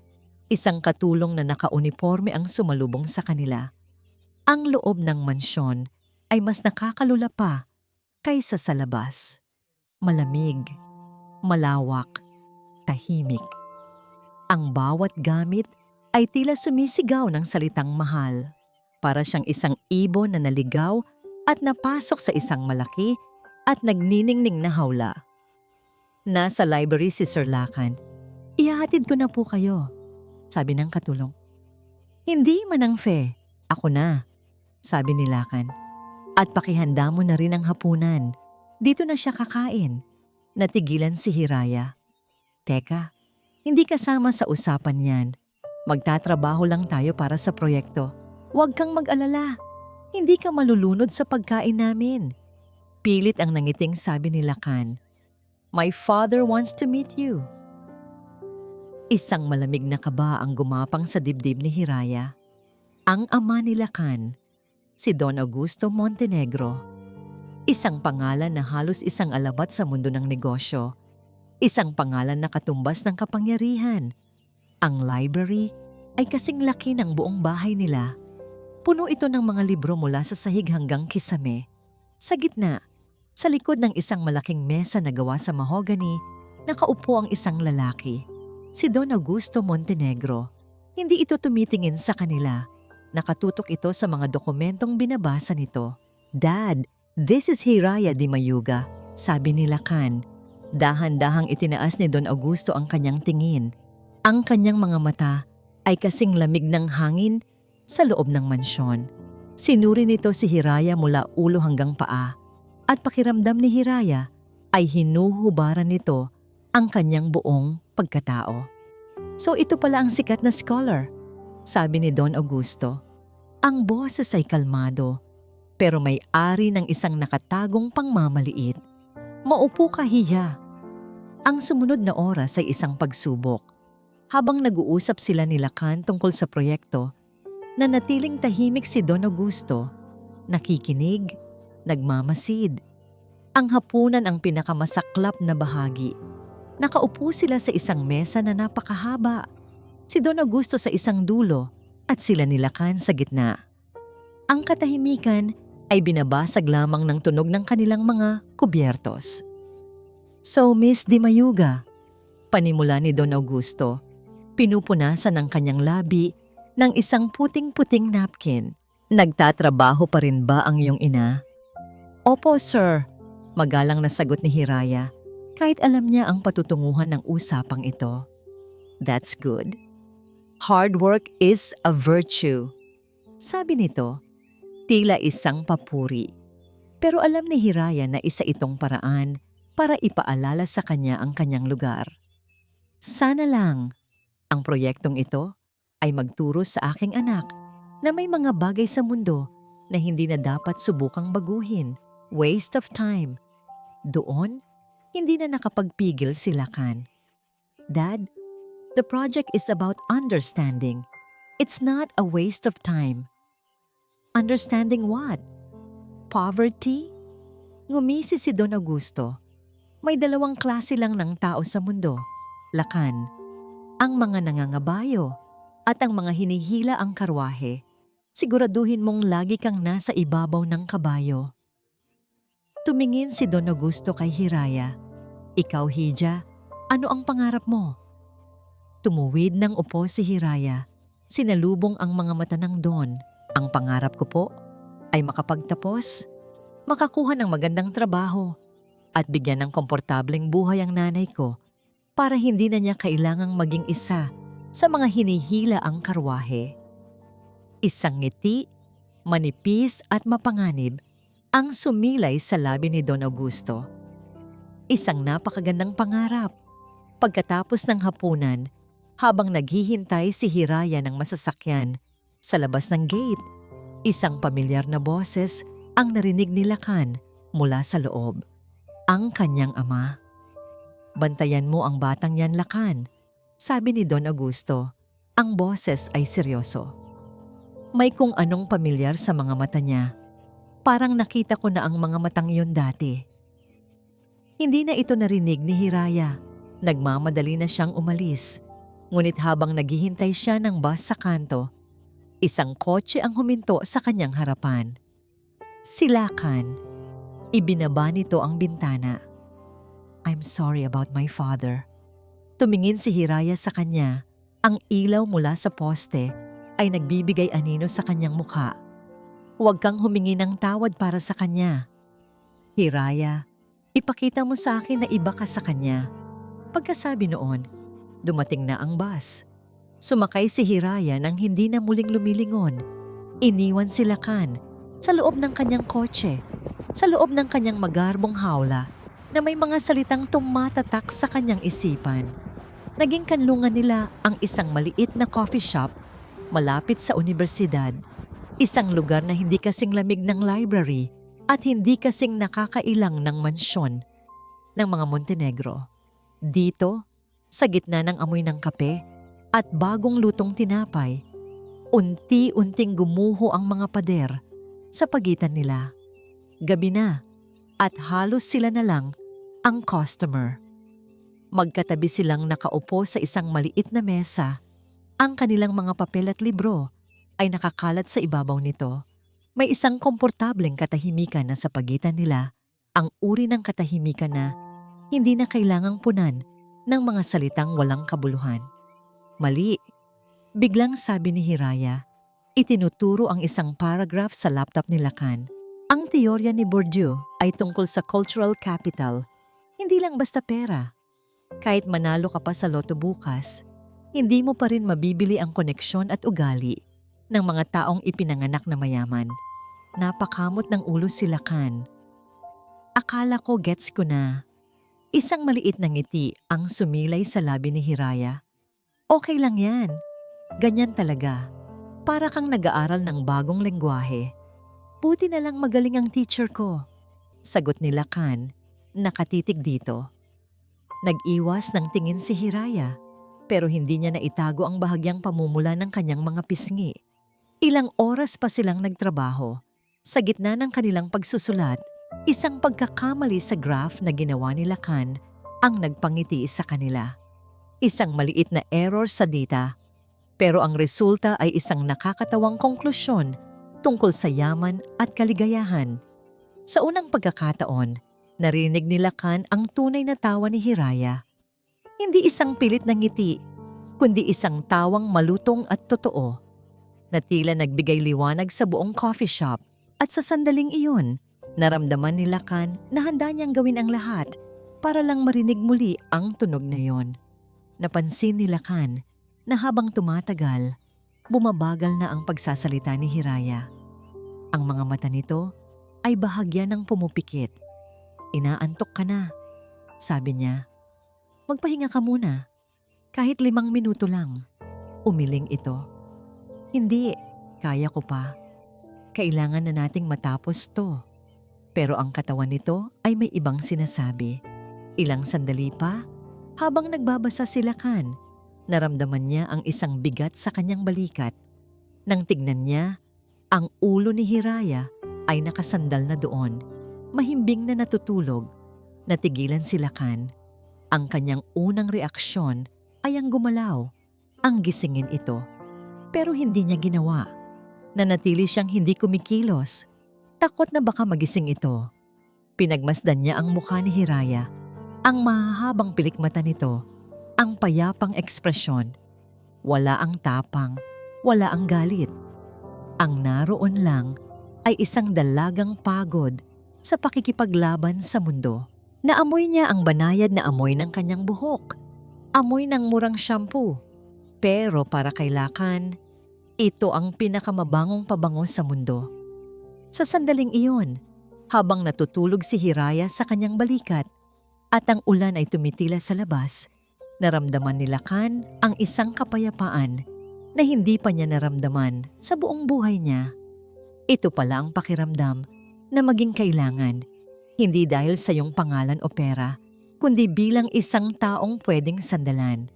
isang katulong na nakauniforme ang sumalubong sa kanila. Ang loob ng mansyon ay mas nakakalula pa kaysa sa labas. Malamig, malawak, tahimik. Ang bawat gamit ay tila sumisigaw ng salitang mahal. Para siyang isang ibon na naligaw at napasok sa isang malaki at nagniningning na hawla. Nasa library si Sir Lakan. "Ihahatid ko na po kayo," sabi ng katulong. "Hindi, Manang Fe. Ako na," sabi ni Lakan. "At pakihanda mo na rin ang hapunan. Dito na siya kakain." Natigilan si Hiraya. "Teka, hindi kasama sa usapan yan. Magtatrabaho lang tayo para sa proyekto. Huwag kang mag-alala. Hindi ka malulunod sa pagkain namin." Pilit ang nangiting sabi ni Lakan. "My father wants to meet you." Isang malamig na kaba ang gumapang sa dibdib ni Hiraya. Ang ama ni Lakan, si Don Augusto Montenegro. Isang pangalan na halos isang alabat sa mundo ng negosyo. Isang pangalan na katumbas ng kapangyarihan. Ang library ay kasing laki ng buong bahay nila. Puno ito ng mga libro mula sa sahig hanggang kisame. Sa gitna, sa likod ng isang malaking mesa na gawa sa mahogany, nakaupo ang isang lalaki. Si Don Augusto Montenegro. Hindi ito tumitingin sa kanila. Nakatutok ito sa mga dokumentong binabasa nito. "Dad, this is Hiraya Di Mayuga," sabi ni Lakan. Dahan-dahang itinaas ni Don Augusto ang kanyang tingin. Ang kanyang mga mata ay kasing lamig ng hangin sa loob ng mansyon. Sinuri nito si Hiraya mula ulo hanggang paa, at pakiramdam ni Hiraya ay hinuhubaran nito ang kanyang buong pagkatao. "So ito pala ang sikat na scholar," sabi ni Don Augusto. Ang boses ay kalmado, pero may ari ng isang nakatagong pangmamaliit. "Maupo ka, Hiya." Ang sumunod na oras ay isang pagsubok. Habang nag-uusap sila ni Lakan tungkol sa proyekto, nanatiling tahimik si Don Augusto, nakikinig, nagmamasid. Ang hapunan ang pinakamasaklap na bahagi. Nakaupo sila sa isang mesa na napakahaba. Si Don Augusto sa isang dulo at sila ni Lakan sa gitna. Ang katahimikan ay binabasag lamang ng tunog ng kanilang mga kubyertos. "So, Miss Di Mayuga," panimula ni Don Augusto, pinupunasan ng kanyang labi ng isang puting-puting napkin. "Nagtatrabaho pa rin ba ang iyong ina?" "Opo, sir," magalang na sagot ni Hiraya, kahit alam niya ang patutunguhan ng usapang ito. "That's good. Hard work is a virtue," sabi nito, tila isang papuri. Pero alam ni Hiraya na isa itong paraan para ipaalala sa kanya ang kanyang lugar. Sana lang ang proyektong ito ay magturo sa aking anak na may mga bagay sa mundo na hindi na dapat subukang baguhin. Waste of time. Doon, hindi na nakapagpigil si Lakan. "Dad, the project is about understanding. It's not a waste of time." "Understanding what? Poverty?" Ngumisi si Don Augusto. "May dalawang klase lang ng tao sa mundo, Lakan. Ang mga nangangabayo at ang mga hinihila ang karwahe. Siguraduhin mong lagi kang nasa ibabaw ng kabayo." Tumingin si Don Augusto kay Hiraya. Ikaw, Hija, ano ang pangarap mo? Tumuwid ng upo si Hiraya. Sinalubong ang mga mata ng Don. Ang pangarap ko po ay makapagtapos, makakuha ng magandang trabaho, at bigyan ng komportableng buhay ang nanay ko para hindi na niya kailangang maging isa sa mga hinihila ang karwahe. Isang ngiti, manipis at mapanganib ang sumilay sa labi ni Don Augusto. Isang napakagandang pangarap. Pagkatapos ng hapunan, habang naghihintay si Hiraya ng masasakyan sa labas ng gate, isang pamilyar na boses ang narinig ni Lakan mula sa loob. Ang kanyang ama. Bantayan mo ang batang yan, Lakan, sabi ni Don Augusto. Ang boses ay seryoso. May kung anong pamilyar sa mga mata niya. Parang nakita ko na ang mga matang yun dati. Hindi na ito narinig ni Hiraya. Nagmamadali na siyang umalis. Ngunit habang naghihintay siya ng bus sa kanto, isang kotse ang huminto sa kanyang harapan. Si Lakan. Ibinaba nito ang bintana. I'm sorry about my father. Tumingin si Hiraya sa kanya. Ang ilaw mula sa poste ay nagbibigay anino sa kanyang mukha. Huwag kang humingi ng tawad para sa kanya. Hiraya, ipakita mo sa akin na iba ka sa kanya. Pagkasabi noon, dumating na ang bus. Sumakay si Hiraya nang hindi na muling lumilingon. Iniwan si Lakan sa loob ng kanyang kotse, sa loob ng kanyang magarbong hawla na may mga salitang tumatatak sa kanyang isipan. Naging kanlungan nila ang isang maliit na coffee shop malapit sa universidad. Isang lugar na hindi kasing lamig ng library at hindi kasing nakakailang ng mansyon ng mga Montenegro. Dito, sa gitna ng amoy ng kape at bagong lutong tinapay, unti-unting gumuho ang mga pader sa pagitan nila. Gabi na at halos sila na lang ang customer. Magkatabi silang nakaupo sa isang maliit na mesa. Ang kanilang mga papel at libro ay nakakalat sa ibabaw nito. May isang komportableng katahimikan na sa pagitan nila, ang uri ng katahimikan na hindi na kailangang punan ng mga salitang walang kabuluhan. Mali. Biglang sabi ni Hiraya, itinuturo ang isang paragraph sa laptop ni Lakan. Ang teorya ni Bourdieu ay tungkol sa cultural capital, hindi lang basta pera. Kahit manalo ka pa sa loto bukas, hindi mo pa rin mabibili ang koneksyon at ugali ng mga taong ipinanganak na mayaman. Napakamot ng ulo si Lakan. Akala ko gets ko na. Isang maliit na ngiti ang sumilay sa labi ni Hiraya. Okay lang yan. Ganyan talaga. Para kang nag-aaral ng bagong lengguwahe. Buti na lang magaling ang teacher ko. Sagot ni Lakan, nakatitig dito. Nag-iwas ng tingin si Hiraya, pero hindi niya naitago ang bahagyang pamumula ng kanyang mga pisngi. Ilang oras pa silang nagtrabaho. Sa gitna ng kanilang pagsusulat, isang pagkakamali sa graph na ginawa ni Lakan ang nagpangiti sa kanila. Isang maliit na error sa data, pero ang resulta ay isang nakakatawang konklusyon tungkol sa yaman at kaligayahan. Sa unang pagkakataon, narinig ni Lakan ang tunay na tawa ni Hiraya. Hindi isang pilit na ngiti, kundi isang tawang malutong at totoo, na tila nagbigay liwanag sa buong coffee shop. At sa sandaling iyon, naramdaman ni Lakan na handa niyang gawin ang lahat para lang marinig muli ang tunog na iyon. Napansin ni Lakan na habang tumatagal, bumabagal na ang pagsasalita ni Hiraya. Ang mga mata nito ay bahagya ng pumupikit. Inaantok ka na, sabi niya. Magpahinga ka muna, kahit 5 minuto lang. Umiling ito. Hindi, kaya ko pa. Kailangan na nating matapos to. Pero ang katawan nito ay may ibang sinasabi. Ilang sandali pa, habang nagbabasa si Lakan, naramdaman niya ang isang bigat sa kanyang balikat. Nang tignan niya, ang ulo ni Hiraya ay nakasandal na doon, mahimbing na natutulog. Natigilan si Lakan. Ang kanyang unang reaksyon ay ang gumalaw, ang gisingin ito. Pero hindi niya ginawa. Nanatili siyang hindi kumikilos. Takot na baka magising ito. Pinagmasdan niya ang mukha ni Hiraya. Ang mahahabang pilik mata nito, ang payapang ekspresyon. Wala ang tapang, wala ang galit. Ang naroon lang ay isang dalagang pagod sa pakikipaglaban sa mundo. Naamoy niya ang banayad na amoy ng kanyang buhok. Amoy ng murang shampoo. Pero para kay Lakan, ito ang pinakamabangong pabango sa mundo. Sa sandaling iyon, habang natutulog si Hiraya sa kanyang balikat at ang ulan ay tumitila sa labas, naramdaman ni Lakan ang isang kapayapaan na hindi pa niya naramdaman sa buong buhay niya. Ito pala ang pakiramdam na maging kailangan, hindi dahil sa iyong pangalan o pera, kundi bilang isang taong pwedeng sandalan.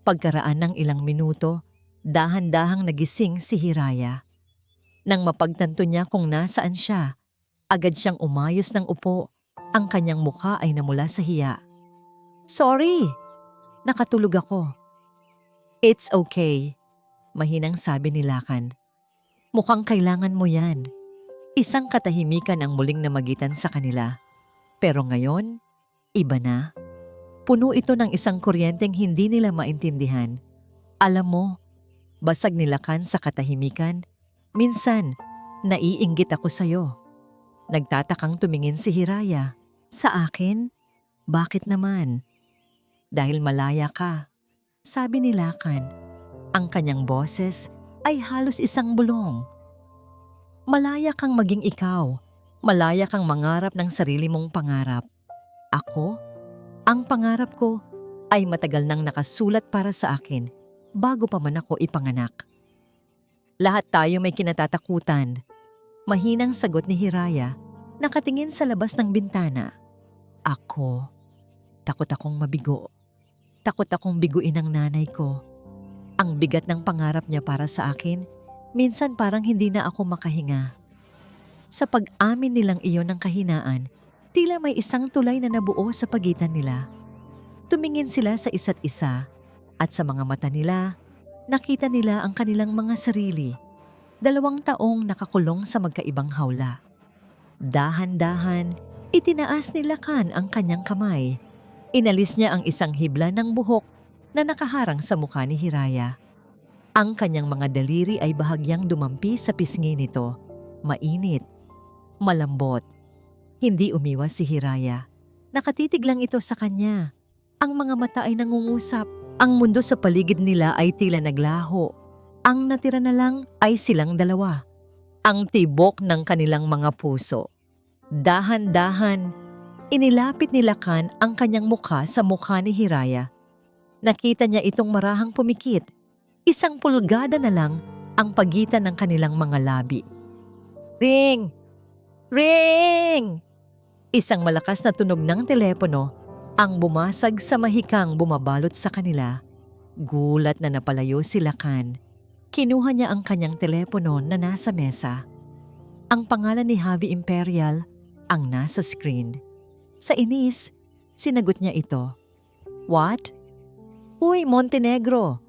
Pagkaraan ng ilang minuto, dahan-dahang nagising si Hiraya. Nang mapagtanto niya kung nasaan siya, agad siyang umayos ng upo. Ang kanyang mukha ay namula sa hiya. "Sorry, nakatulog ako." "It's okay," mahinang sabi ni Lakan. "Mukhang kailangan mo yan." Isang katahimikan ang muling namagitan sa kanila. Pero ngayon, iba na. Puno ito ng isang kuryenteng hindi nila maintindihan. "Alam mo," basag ni Lakan sa katahimikan, "minsan, naiinggit ako sa'yo." Nagtatakang tumingin si Hiraya. "Sa akin? Bakit naman?" "Dahil malaya ka," sabi ni Lakan. Ang kanyang boses ay halos isang bulong. "Malaya kang maging ikaw. Malaya kang mangarap ng sarili mong pangarap. Ako? Ang pangarap ko ay matagal nang nakasulat para sa akin bago pa man ako ipanganak." "Lahat tayo may kinatatakutan," mahinang sagot ni Hiraya, nakatingin sa labas ng bintana. "Ako, takot akong mabigo. Takot akong biguin ang nanay ko. Ang bigat ng pangarap niya para sa akin, minsan parang hindi na ako makahinga." Sa pag-amin nilang iyon ng kahinaan, tila may isang tulay na nabuo sa pagitan nila. Tumingin sila sa isa't isa at sa mga mata nila, nakita nila ang kanilang mga sarili. 2 taong nakakulong sa magkaibang hawla. Dahan-dahan, itinaas ni Lakan ang kanyang kamay. Inalis niya ang isang hibla ng buhok na nakaharang sa mukha ni Hiraya. Ang kanyang mga daliri ay bahagyang dumampi sa pisngi nito. Mainit, malambot. Hindi umiwas si Hiraya. Nakatitig lang ito sa kanya. Ang mga mata ay nangungusap. Ang mundo sa paligid nila ay tila naglaho. Ang natira na lang ay silang dalawa. Ang tibok ng kanilang mga puso. Dahan-dahan, inilapit ni Lakan ang kanyang mukha sa mukha ni Hiraya. Nakita niya itong marahang pumikit. 1 pulgada na lang ang pagitan ng kanilang mga labi. "Ring! Ring!" Isang malakas na tunog ng telepono ang bumasag sa mahikang bumabalot sa kanila. Gulat na napalayo si Lakan. Kinuha niya ang kanyang telepono na nasa mesa. Ang pangalan ni Javi Imperial ang nasa screen. Sa inis, sinagot niya ito. "What?" "Uy, Montenegro!"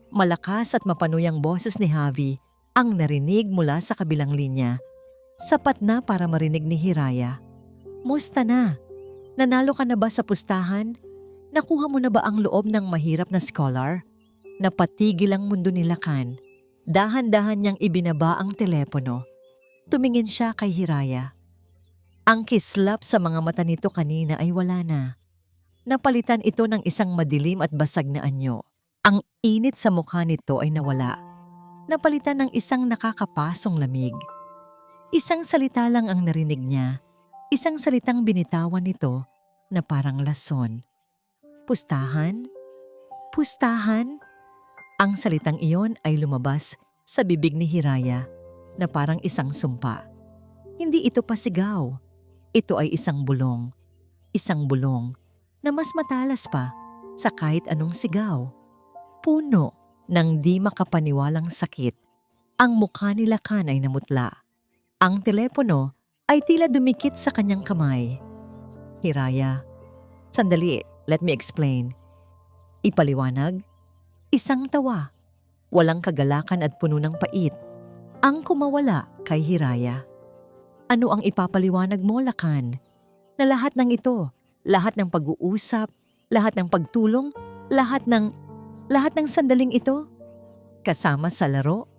Malakas at mapanuyang boses ni Javi ang narinig mula sa kabilang linya. Sapat na para marinig ni Hiraya. "Musta na? Nanalo ka na ba sa pustahan? Nakuha mo na ba ang loob ng mahirap na scholar?" Napatigil ang mundo ni Lakan. Dahan-dahan niyang ibinaba ang telepono. Tumingin siya kay Hiraya. Ang kislap sa mga mata nito kanina ay wala na. Napalitan ito ng isang madilim at basag na anyo. Ang init sa mukha nito ay nawala. Napalitan ng isang nakakapasong lamig. Isang salita lang ang narinig niya. Isang salitang binitawan nito na parang lason. "Pustahan? Pustahan?" Ang salitang iyon ay lumabas sa bibig ni Hiraya na parang isang sumpa. Hindi ito pasigaw. Ito ay isang bulong. Isang bulong na mas matalas pa sa kahit anong sigaw. Puno ng di makapaniwalang sakit. Ang mukha ni Lakan ay namutla. Ang telepono ay tila dumikit sa kanyang kamay. "Hiraya, sandali, let me explain." Ipaliwanag, isang tawa, walang kagalakan at puno ng pait, ang kumawala kay Hiraya. "Ano ang ipapaliwanag mo, Lakan?" na lahat ng ito, lahat ng pag-uusap, lahat ng pagtulong, lahat ng sandaling ito, kasama sa laro.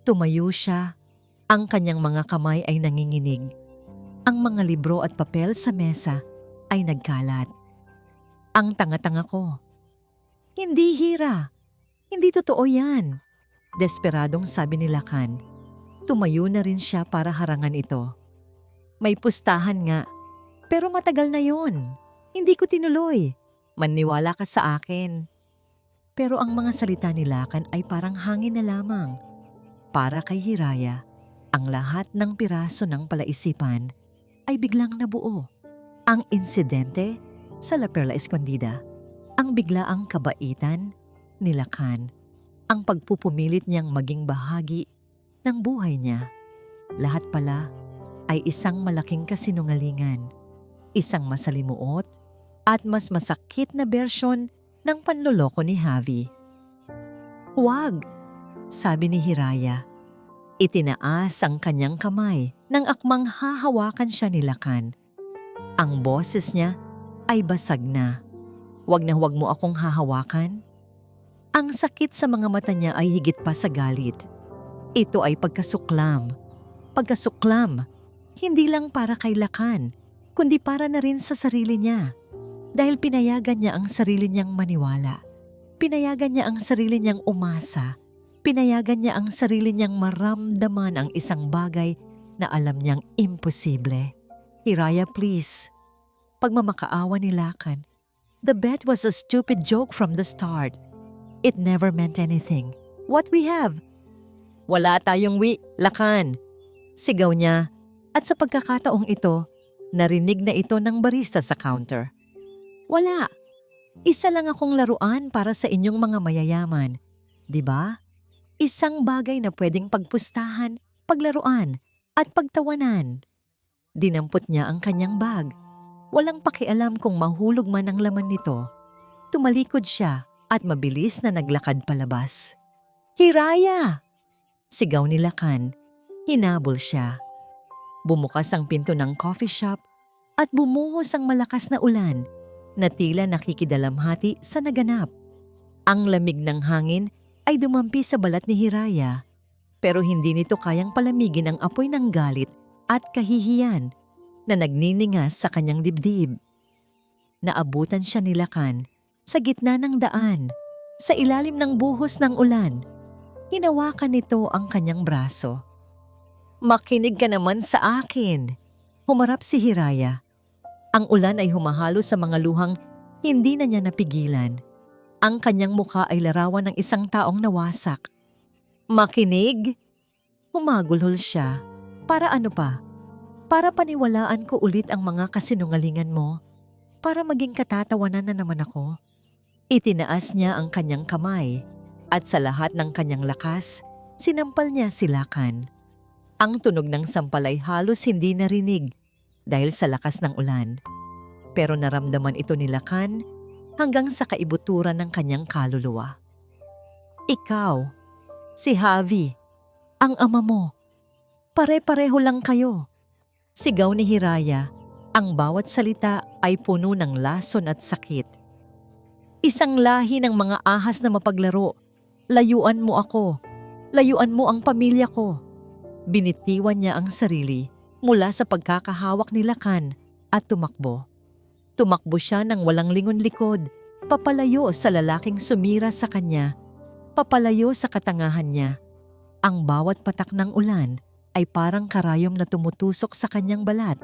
Tumayo siya, ang kanyang mga kamay ay nanginginig. Ang mga libro at papel sa mesa ay nagkalat. Ang tanga-tanga ko. Hindi, Hira. Hindi totoo yan. Desperadong sabi ni Lakan. Tumayo na rin siya para harangan ito. May pustahan nga, pero matagal na yon. Hindi ko tinuloy. Maniwala ka sa akin. Pero ang mga salita ni Lakan ay parang hangin na lamang. Para kay Hiraya, ang lahat ng piraso ng palaisipan ay biglang nabuo. Ang insidente sa La Perla Escondida, ang biglaang kabaitan ni Lakan, ang pagpupumilit niyang maging bahagi ng buhay niya. Lahat pala ay isang malaking kasinungalingan, isang masalimuot at mas masakit na bersyon ng panloloko ni Javi. "Huwag," sabi ni Hiraya. Itinaas ang kanyang kamay nang akmang hahawakan siya ni Lakan. Ang boses niya ay basag na. "Huwag na huwag mo akong hahawakan." Ang sakit sa mga mata niya ay higit pa sa galit. Ito ay pagkasuklam. Pagkasuklam, hindi lang para kay Lakan, kundi para na rin sa sarili niya. Dahil pinayagan niya ang sarili niyang maniwala. Pinayagan niya ang sarili niyang umasa. Pinayagan niya ang sarili niyang maramdaman ang isang bagay na alam niyang imposible. "Hiraya, please." Pagmamakaawa ni Lakan. "The bet was a stupid joke from the start. It never meant anything. What we have?" "Wala tayong Lakan," sigaw niya. At sa pagkakataong ito, narinig na ito ng barista sa counter. "Wala. Isa lang akong laruan para sa inyong mga mayayaman. 'Di ba? Isang bagay na pwedeng pagpustahan, paglaruan, at pagtawanan." Dinampot niya ang kanyang bag. Walang pakialam kung mahulog man ang laman nito. Tumalikod siya at mabilis na naglakad palabas. "Hiraya!" sigaw ni Lakan. Hinabol siya. Bumukas ang pinto ng coffee shop at bumuhos ang malakas na ulan na tila nakikidalamhati sa naganap. Ang lamig ng hangin ay dumampi sa balat ni Hiraya, pero hindi nito kayang palamigin ang apoy ng galit at kahihiyan na nagniningas sa kanyang dibdib. Naabutan siya ni Lakan sa gitna ng daan, sa ilalim ng buhos ng ulan. Hinawakan nito ang kanyang braso. "Makinig ka naman sa akin." Humarap si Hiraya. Ang ulan ay humahalo sa mga luhang hindi na niya napigilan. Ang kanyang mukha ay larawan ng isang taong nawasak. "Makinig?" Humagulhol siya. "Para ano pa? Para paniwalaan ko ulit ang mga kasinungalingan mo? Para maging katatawanan na naman ako?" Itinaas niya ang kanyang kamay at sa lahat ng kanyang lakas, sinampal niya si Lakan. Ang tunog ng sampal ay halos hindi narinig dahil sa lakas ng ulan. Pero naramdaman ito ni Lakan hanggang sa kaibuturan ng kanyang kaluluwa. "Ikaw, si Javi, ang ama mo, pare-pareho lang kayo." Sigaw ni Hiraya, ang bawat salita ay puno ng lason at sakit. "Isang lahi ng mga ahas na mapaglaro. Layuan mo ako. Layuan mo ang pamilya ko." Binitiwan niya ang sarili mula sa pagkakahawak ni Lakan at tumakbo. Tumakbo siya ng walang lingon-likod, papalayo sa lalaking sumira sa kanya, papalayo sa katangahan niya. Ang bawat patak ng ulan ay parang karayom na tumutusok sa kanyang balat,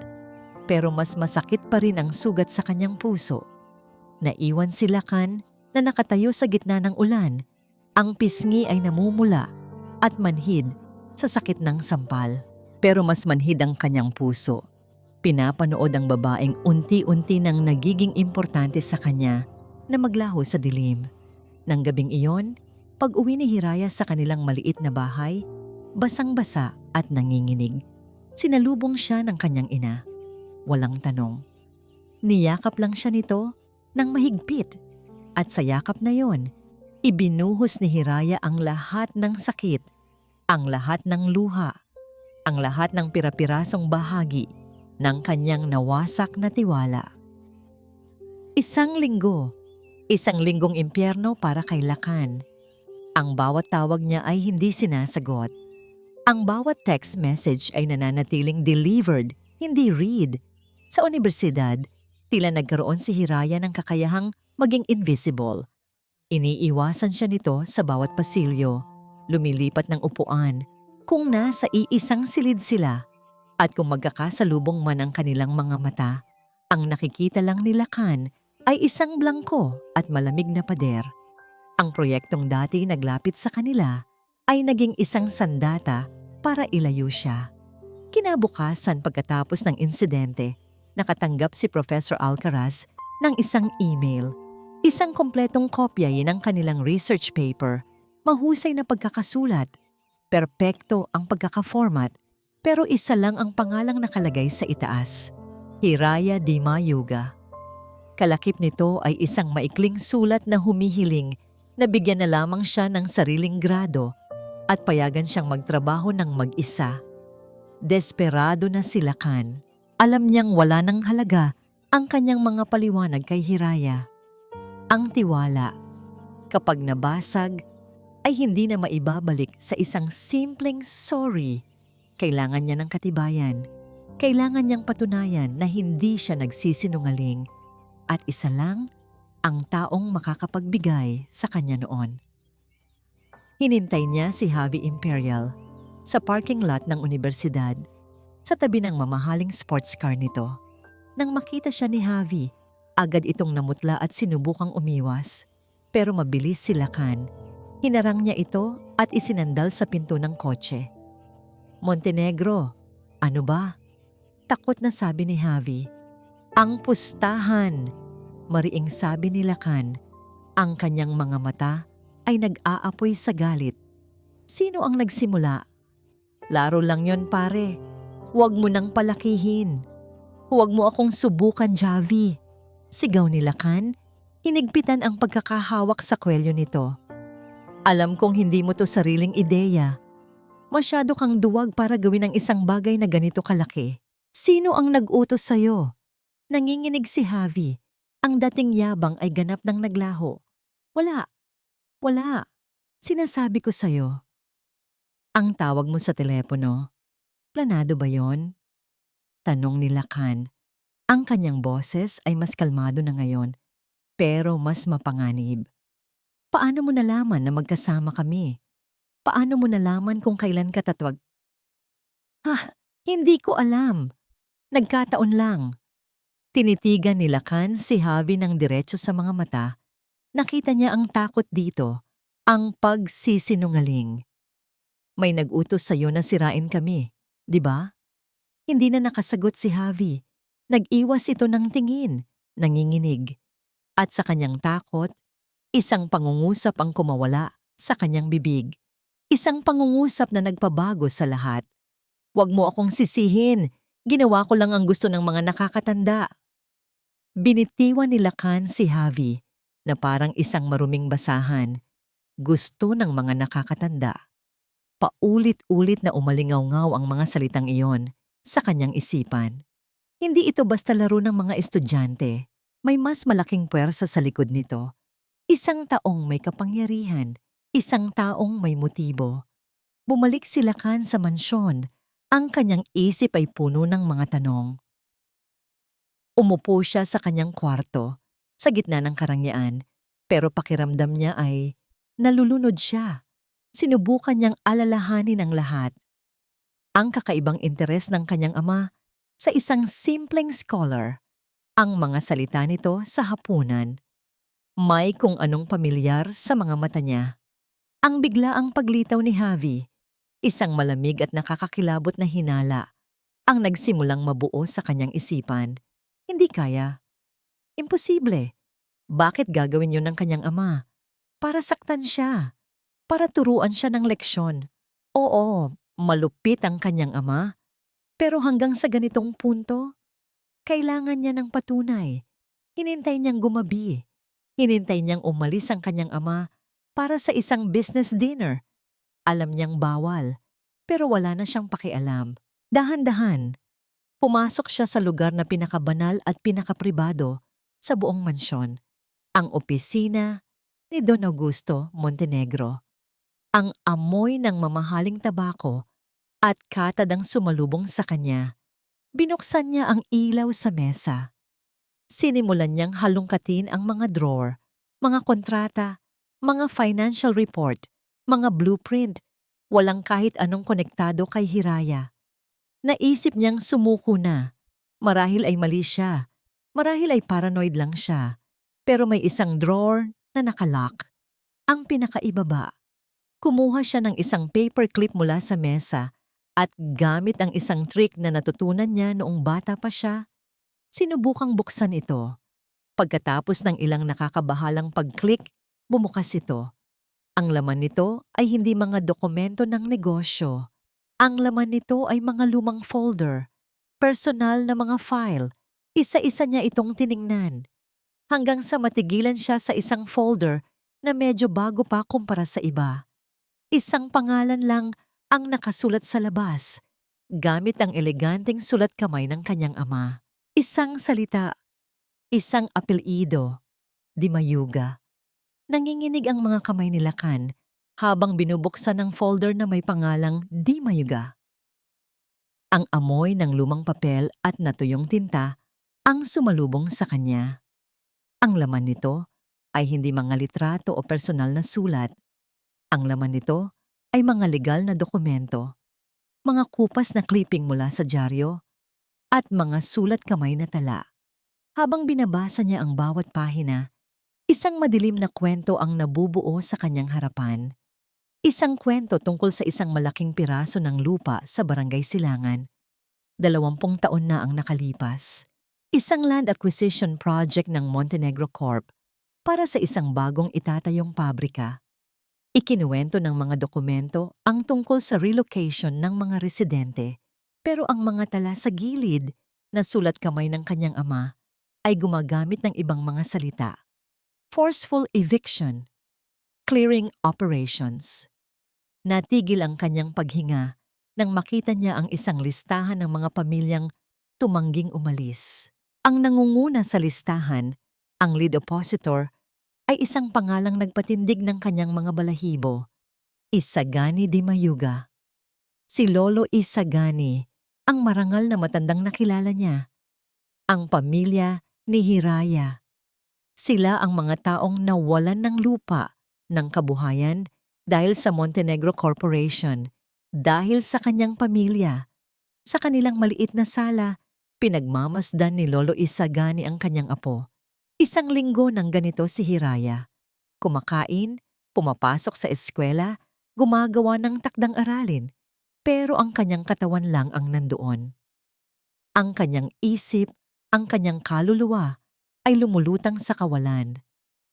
pero mas masakit pa rin ang sugat sa kanyang puso. Naiwan si Lakan na nakatayo sa gitna ng ulan. Ang pisngi ay namumula at manhid sa sakit ng sampal. Pero mas manhid ang kanyang puso. Pinapanood ang babaeng unti-unti nang nagiging importante sa kanya na maglaho sa dilim. Nang gabing iyon, pag-uwi ni Hiraya sa kanilang maliit na bahay, basang-basa at nanginginig, sinalubong siya ng kanyang ina. Walang tanong. Niyakap lang siya nito ng mahigpit at sa yakap na yon, ibinuhos ni Hiraya ang lahat ng sakit, ang lahat ng luha, ang lahat ng pirapirasong bahagi ng kanyang nawasak na tiwala. Isang linggong impyerno para kay Lacan. Ang bawat tawag niya ay hindi sinasagot. Ang bawat text message ay nananatiling delivered, hindi read. Sa unibersidad, tila nagkaroon si Hiraya ng kakayahang maging invisible. Iniiwasan siya nito sa bawat pasilyo, lumilipat ng upuan, kung nasa iisang silid sila, at kung magkakasalubong man ang kanilang mga mata, ang nakikita lang ni Lacan ay isang blangko at malamig na pader. Ang proyektong dati naglapit sa kanila ay naging isang sandata para ilayo siya. Kinabukasan pagkatapos ng insidente, nakatanggap si Professor Alcaraz ng isang email. Isang kompletong kopya ng kanilang research paper, mahusay na pagkakasulat, perpekto ang pagkakaformat, pero isa lang ang pangalang nakalagay sa itaas, Hiraya Di Mayuga. Kalakip nito ay isang maikling sulat na humihiling na bigyan na lamang siya ng sariling grado at payagan siyang magtrabaho ng mag-isa. Desperado na si Lacan. Alam niyang wala ng halaga ang kanyang mga paliwanag kay Hiraya. Ang tiwala, kapag nabasag, ay hindi na maibabalik sa isang simpleng sorry. Kailangan niya ng katibayan. Kailangan niyang patunayan na hindi siya nagsisinungaling. At isa lang ang taong makakapagbigay sa kanya noon. Hinintay niya si Javi Imperial sa parking lot ng unibersidad sa tabi ng mamahaling sports car nito. Nang makita siya ni Javi, agad itong namutla at sinubukang umiwas. Pero mabilis si Lacan. Hinarang niya ito at isinandal sa pinto ng kotse. "Montenegro, ano ba?" Takot na sabi ni Javi. "Ang pustahan," mariing sabi ni Lacan. Ang kanyang mga mata ay nag-aapoy sa galit. "Sino ang nagsimula?" "Laro lang yon pare. Huwag mo nang palakihin. Huwag mo akong subukan, Javi." Sigaw ni Lacan, hinigpitan ang pagkakahawak sa kwelyo nito. "Alam kong hindi mo to sariling ideya. Masyado kang duwag para gawin ang isang bagay na ganito kalaki. Sino ang nag-utos sa'yo?" Nanginginig si Javi. Ang dating yabang ay ganap ng naglaho. Wala. Sinasabi ko sa'yo." "Ang tawag mo sa telepono, planado ba yon?" Tanong ni Lacan. Ang kanyang boses ay mas kalmado na ngayon, pero mas mapanganib. "Paano mo nalaman na magkasama kami? Paano mo nalaman kung kailan ka tatwag?" Hindi ko alam. Nagkataon lang." Tinitigan ni Lacan si Javi ng diretso sa mga mata. Nakita niya ang takot dito, ang pagsisinungaling. "May nag-utos sa'yo na sirain kami, di ba?" Hindi na nakasagot si Javi. Nag-iwas ito ng tingin, nanginginig. At sa kanyang takot, isang pangungusap ang kumawala sa kanyang bibig. Isang pangungusap na nagpabago sa lahat. "Huwag mo akong sisihin. Ginawa ko lang ang gusto ng mga nakakatanda." Binitiwan ni Lacan si Javi na parang isang maruming basahan. Gusto ng mga nakakatanda. Paulit-ulit na umalingaw-ngaw ang mga salitang iyon sa kanyang isipan. Hindi ito basta laro ng mga estudyante. May mas malaking puwersa sa likod nito. Isang taong may kapangyarihan, isang taong may motibo. Bumalik si Lacan sa mansyon. Ang kanyang isip ay puno ng mga tanong. Umupo siya sa kanyang kwarto, sa gitna ng karangyaan, pero pakiramdam niya ay nalulunod siya. Sinubukan niyang alalahanin ang lahat. Ang kakaibang interes ng kanyang ama sa isang simpleng scholar, ang mga salita nito sa hapunan. May kung anong pamilyar sa mga mata niya. Ang biglaang paglitaw ni Javi, isang malamig at nakakakilabot na hinala, ang nagsimulang mabuo sa kanyang isipan. Hindi kaya. Imposible. Bakit gagawin yun ng kanyang ama? Para saktan siya. Para turuan siya ng leksyon. Oo, malupit ang kanyang ama. Pero hanggang sa ganitong punto, kailangan niya ng patunay. Hinintay niyang gumabi. Hinintay niyang umalis ang kanyang ama para sa isang business dinner. Alam niyang bawal, pero wala na siyang pakialam. Dahan-dahan. Pumasok siya sa lugar na pinakabanal at pinakapribado sa buong mansyon, ang opisina ni Don Augusto Montenegro. Ang amoy ng mamahaling tabako at katad ang sumalubong sa kanya. Binuksan niya ang ilaw sa mesa. Sinimulan niyang halungkatin ang mga drawer, mga kontrata, mga financial report, mga blueprint. Walang kahit anong konektado kay Hiraya. Naisip niyang sumuko na. Marahil ay mali siya. Marahil ay paranoid lang siya. Pero may isang drawer na nakalock. Ang pinakaibaba. Kumuha siya ng isang paperclip mula sa mesa at gamit ang isang trick na natutunan niya noong bata pa siya, sinubukang buksan ito. Pagkatapos ng ilang nakakabahalang pag-click, bumukas ito. Ang laman nito ay hindi mga dokumento ng negosyo. Ang laman nito ay mga lumang folder, personal na mga file. Isa-isa niya itong tiningnan. Hanggang sa matigilan siya sa isang folder na medyo bago pa kumpara sa iba. Isang pangalan lang ang nakasulat sa labas, gamit ang eleganteng sulat kamay ng kanyang ama. Isang salita, isang apelyido, Di Mayuga. Nanginginig ang mga kamay ni Lacan habang binubuksan ng folder na may pangalang Di Mayuga. Ang amoy ng lumang papel at natuyong tinta ang sumalubong sa kanya. Ang laman nito ay hindi mga litrato o personal na sulat. Ang laman nito ay mga legal na dokumento, mga kupas na clipping mula sa dyaryo, at mga sulat kamay na tala. Habang binabasa niya ang bawat pahina, isang madilim na kwento ang nabubuo sa kanyang harapan. Isang kwento tungkol sa isang malaking piraso ng lupa sa Barangay Silangan. 20 taon na ang nakalipas. Isang land acquisition project ng Montenegro Corp para sa isang bagong itatayong pabrika. Ikinuwento ng mga dokumento ang tungkol sa relocation ng mga residente, pero ang mga tala sa gilid na sulat kamay ng kanyang ama ay gumagamit ng ibang mga salita. Forceful eviction, clearing operations. Natigil ang kanyang paghinga nang makita niya ang isang listahan ng mga pamilyang tumangging umalis. Ang nangunguna sa listahan, ang lead oppositor, ay isang pangalang nagpatindig ng kanyang mga balahibo, Isagani Di Mayuga. Si Lolo Isagani, ang marangal na matandang nakilala niya. Ang pamilya ni Hiraya. Sila ang mga taong nawalan ng lupa, ng kabuhayan, dahil sa Montenegro Corporation, dahil sa kanyang pamilya. Sa kanilang maliit na sala, pinagmamasdan ni Lolo Isagani ang kanyang apo. Isang linggo nang ganito si Hiraya. Kumakain, pumapasok sa eskwela, gumagawa ng takdang aralin, pero ang kanyang katawan lang ang nandoon. Ang kanyang isip, ang kanyang kaluluwa ay lumulutang sa kawalan.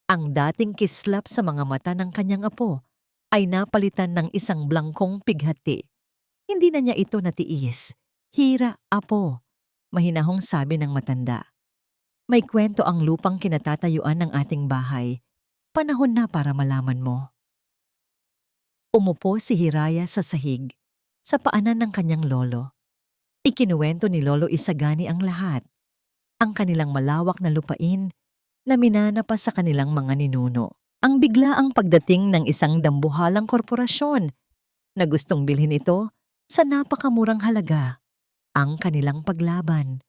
Ang dating kislap sa mga mata ng kanyang apo ay napalitan ng isang blangkong pighati. Hindi na niya ito natiis. Hira, apo, mahinahong sabi ng matanda. May kwento ang lupang kinatatayuan ng ating bahay. Panahon na para malaman mo. Umupo si Hiraya sa sahig, sa paanan ng kanyang lolo. Ikinuwento ni Lolo Isagani ang lahat. Ang kanilang malawak na lupain na minana pa sa kanilang mga ninuno. Ang biglaang pagdating ng isang dambuhalang korporasyon na gustong bilhin ito sa napakamurang halaga. Ang kanilang paglaban,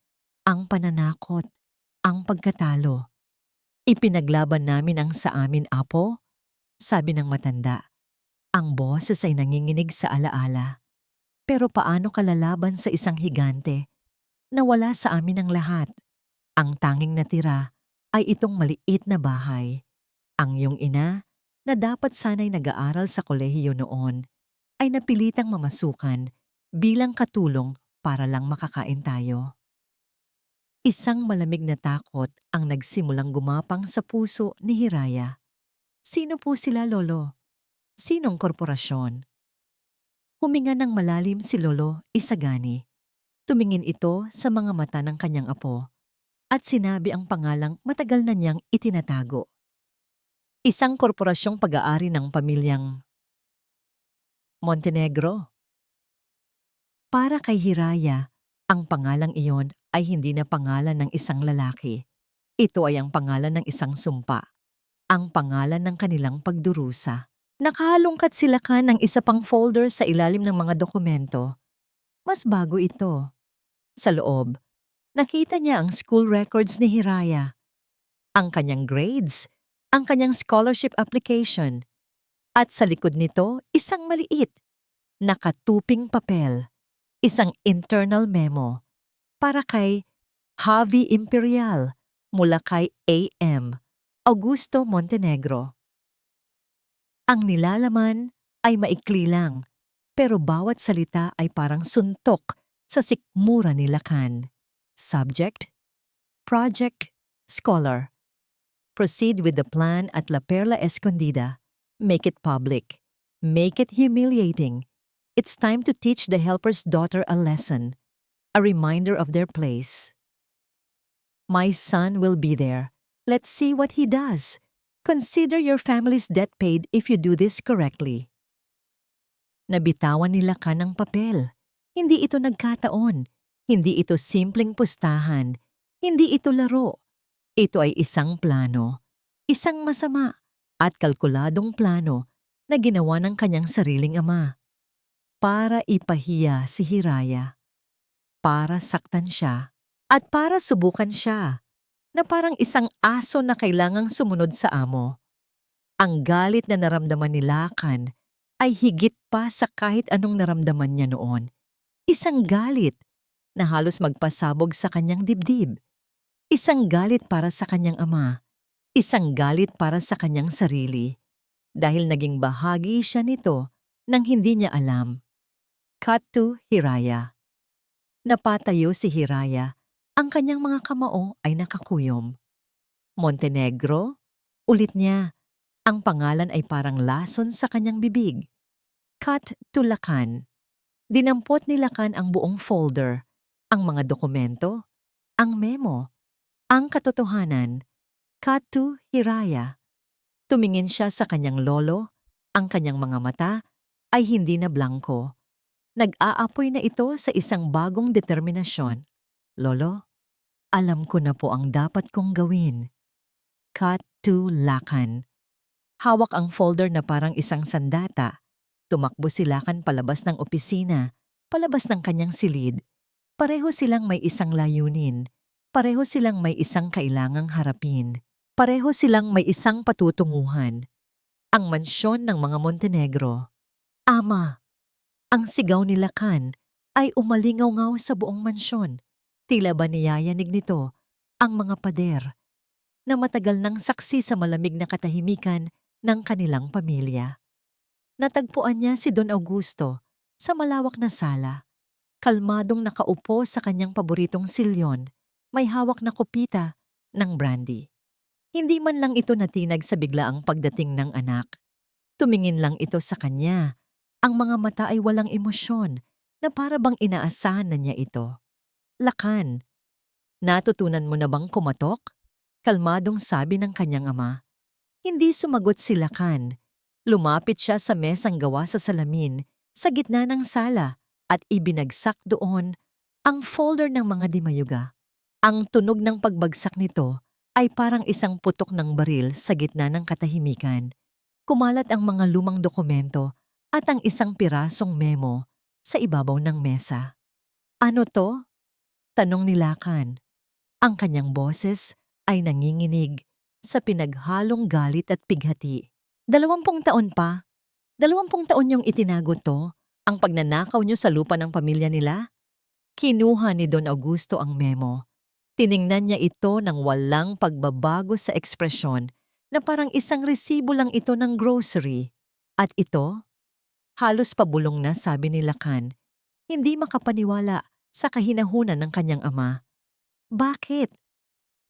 ang pananakot, ang pagkatalo. Ipinaglaban namin ang sa amin, apo, sabi ng matanda. Ang boses ay nanginginig sa alaala. Pero paano ka lalaban sa isang higante? Nawala sa amin ang lahat. Ang tanging natira ay itong maliit na bahay. Ang iyong ina, na dapat sana'y nag-aaral sa kolehiyo noon, ay napilitang mamasukan bilang katulong para lang makakain tayo. Isang malamig na takot ang nagsimulang gumapang sa puso ni Hiraya. Sino po sila, Lolo? Sinong korporasyon? Huminga ng malalim si Lolo Isagani. Tumingin ito sa mga mata ng kanyang apo at sinabi ang pangalang matagal na niyang itinatago. Isang korporasyong pag-aari ng pamilyang Montenegro. Para kay Hiraya, Ang pangalang iyon ay hindi na pangalan ng isang lalaki. Ito ay ang pangalan ng isang sumpa. Ang pangalan ng kanilang pagdurusa. Nakahalungkat sila ng isa pang folder sa ilalim ng mga dokumento. Mas bago ito. Sa loob, nakita niya ang school records ni Hiraya, ang kanyang grades, ang kanyang scholarship application, at sa likod nito, isang maliit, nakatuping papel, isang internal memo para kay Javi Imperial mula kay A.M. Augusto Montenegro. Ang nilalaman ay maikli lang, pero bawat salita ay parang suntok sa sikmura ni Lacan. Subject, project, scholar. Proceed with the plan at La Perla Escondida. Make it public. Make it humiliating. It's time to teach the helper's daughter a lesson, a reminder of their place. My son will be there. Let's see what he does. Consider your family's debt paid if you do this correctly. Nabitawan ni Lacan ang papel. Hindi ito nagkataon. Hindi ito simpleng pustahan. Hindi ito laro. Ito ay isang plano. Isang masama at kalkuladong plano na ginawa ng kanyang sariling ama. Para ipahiya si Hiraya. Para saktan siya. At para subukan siya. Na parang isang aso na kailangang sumunod sa amo. Ang galit na naramdaman ni Lacan ay higit pa sa kahit anong naramdaman niya noon. Isang galit na halos magpasabog sa kanyang dibdib. Isang galit para sa kanyang ama. Isang galit para sa kanyang sarili. Dahil naging bahagi siya nito nang hindi niya alam. Cut to Hiraya. Napatayo si Hiraya. Ang kanyang mga kamao ay nakakuyom. Montenegro? Ulit niya. Ang pangalan ay parang lason sa kanyang bibig. Cut to Lacan. Dinampot ni Lacan ang buong folder, ang mga dokumento, ang memo, ang katotohanan. Cut to Hiraya. Tumingin siya sa kanyang lolo, ang kanyang mga mata ay hindi na blanko. Nag-aapoy na ito sa isang bagong determinasyon. Lolo, alam ko na po ang dapat kong gawin. Cut to Lacan. Hawak ang folder na parang isang sandata. Tumakbo si Lacan palabas ng opisina, palabas ng kanyang silid. Pareho silang may isang layunin. Pareho silang may isang kailangang harapin. Pareho silang may isang patutunguhan. Ang mansyon ng mga Montenegro. Ama! Ang sigaw ni Lacan ay umalingaw-ngaw sa buong mansyon. Tila ba niyayanig nito ang mga pader na matagal nang saksi sa malamig na katahimikan ng kanilang pamilya. Natagpuan niya si Don Augusto sa malawak na sala, kalmadong nakaupo sa kanyang paboritong silyon, may hawak na kopita ng brandy. Hindi man lang ito natinag sa biglaang pagdating ng anak. Tumingin lang ito sa kanya. Ang mga mata ay walang emosyon na para bang inaasahan na niya ito. Lacan, natutunan mo na bang kumatok? Kalmadong sabi ng kanyang ama. Hindi sumagot si Lacan. Lumapit siya sa mesang gawa sa salamin sa gitna ng sala at ibinagsak doon ang folder ng mga dimayuga. Ang tunog ng pagbagsak nito ay parang isang putok ng baril sa gitna ng katahimikan. Kumalat ang mga lumang dokumento at ang isang pirasong memo sa ibabaw ng mesa. Ano to? Tanong ni Lacan. Ang kanyang boses ay nanginginig sa pinaghalong galit at pighati. 20 taon pa? 20 taon yung itinago to? Ang pagnanakaw niyo sa lupa ng pamilya nila? Kinuha ni Don Augusto ang memo. Tiningnan niya ito ng walang pagbabago sa ekspresyon na parang isang resibo lang ito ng grocery. At ito? Halos pabulong na sabi ni Lacan. Hindi makapaniwala sa kahinahunan ng kanyang ama. Bakit?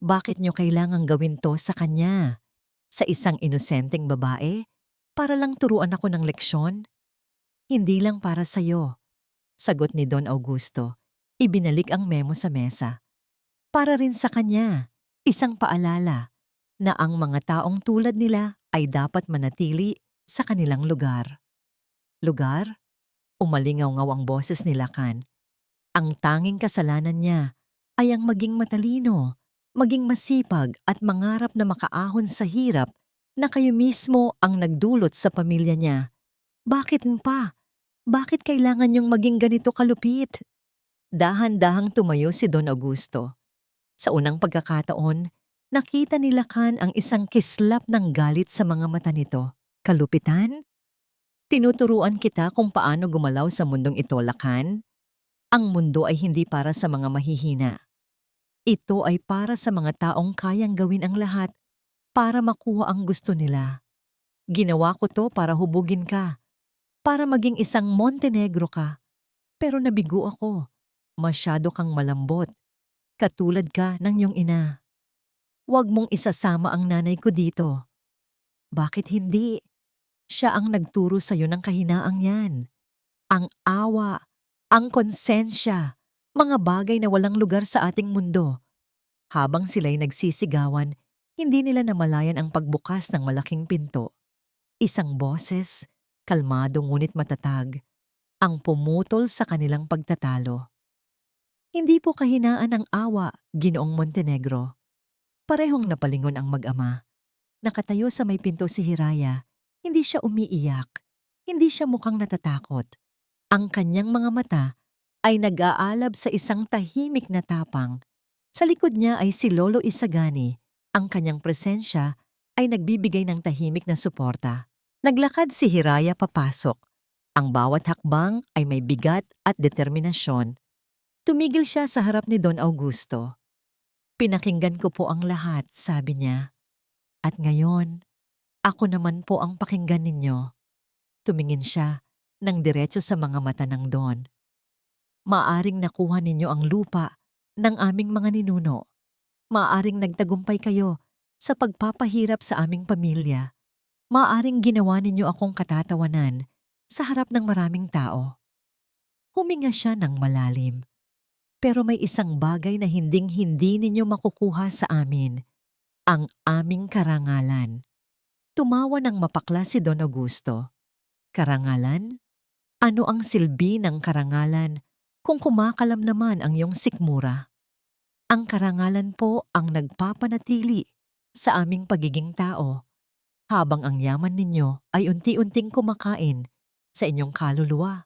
Bakit niyo kailangang gawin to sa kanya? Sa isang inosenteng babae? Para lang turuan ako ng leksyon? Hindi lang para sa'yo. Sagot ni Don Augusto. Ibinalik ang memo sa mesa. Para rin sa kanya, isang paalala na ang mga taong tulad nila ay dapat manatili sa kanilang lugar. Lugar? Umalingaw-ngaw ang boses ni Lacan. Ang tanging kasalanan niya ay ang maging matalino, maging masipag at mangarap na makaahon sa hirap na kayo mismo ang nagdulot sa pamilya niya. Bakit pa? Bakit kailangan niyong maging ganito kalupit? Dahan-dahang tumayo si Don Augusto. Sa unang pagkakataon, nakita ni Lacan ang isang kislap ng galit sa mga mata nito. Kalupitan? Tinuturuan kita kung paano gumalaw sa mundong ito, Lacan. Ang mundo ay hindi para sa mga mahihina. Ito ay para sa mga taong kayang gawin ang lahat para makuha ang gusto nila. Ginawa ko to para hubugin ka, para maging isang Montenegro ka. Pero nabigo ako. Masyado kang malambot. Katulad ka ng iyong ina. Huwag mong isasama ang nanay ko dito. Bakit hindi? Siya ang nagturo sa iyo ng kahinaang yan. Ang awa, ang konsensya, mga bagay na walang lugar sa ating mundo. Habang sila'y nagsisigawan, hindi nila namalayan ang pagbukas ng malaking pinto. Isang boses, kalmado ngunit matatag, ang pumutol sa kanilang pagtatalo. Hindi po kahinaan ng awa, Ginoong Montenegro. Parehong napalingon ang mag-ama. Nakatayo sa may pinto si Hiraya. Hindi siya umiiyak. Hindi siya mukhang natatakot. Ang kanyang mga mata ay nag-aalab sa isang tahimik na tapang. Sa likod niya ay si Lolo Isagani. Ang kanyang presensya ay nagbibigay ng tahimik na suporta. Naglakad si Hiraya papasok. Ang bawat hakbang ay may bigat at determinasyon. Tumigil siya sa harap ni Don Augusto. Pinakinggan ko po ang lahat, sabi niya. At ngayon, ako naman po ang pakinggan ninyo. Tumingin siya ng diretso sa mga mata ng Don. Maaring nakuha ninyo ang lupa ng aming mga ninuno. Maaring nagtagumpay kayo sa pagpapahirap sa aming pamilya. Maaring ginawa ninyo akong katatawanan sa harap ng maraming tao. Huminga siya ng malalim. Pero may isang bagay na hinding-hindi ninyo makukuha sa amin, ang aming karangalan. Tumawa ng mapakla si Don Augusto. Karangalan? Ano ang silbi ng karangalan kung kumakalam naman ang iyong sikmura? Ang karangalan po ang nagpapanatili sa aming pagiging tao, habang ang yaman ninyo ay unti-unting kumakain sa inyong kaluluwa.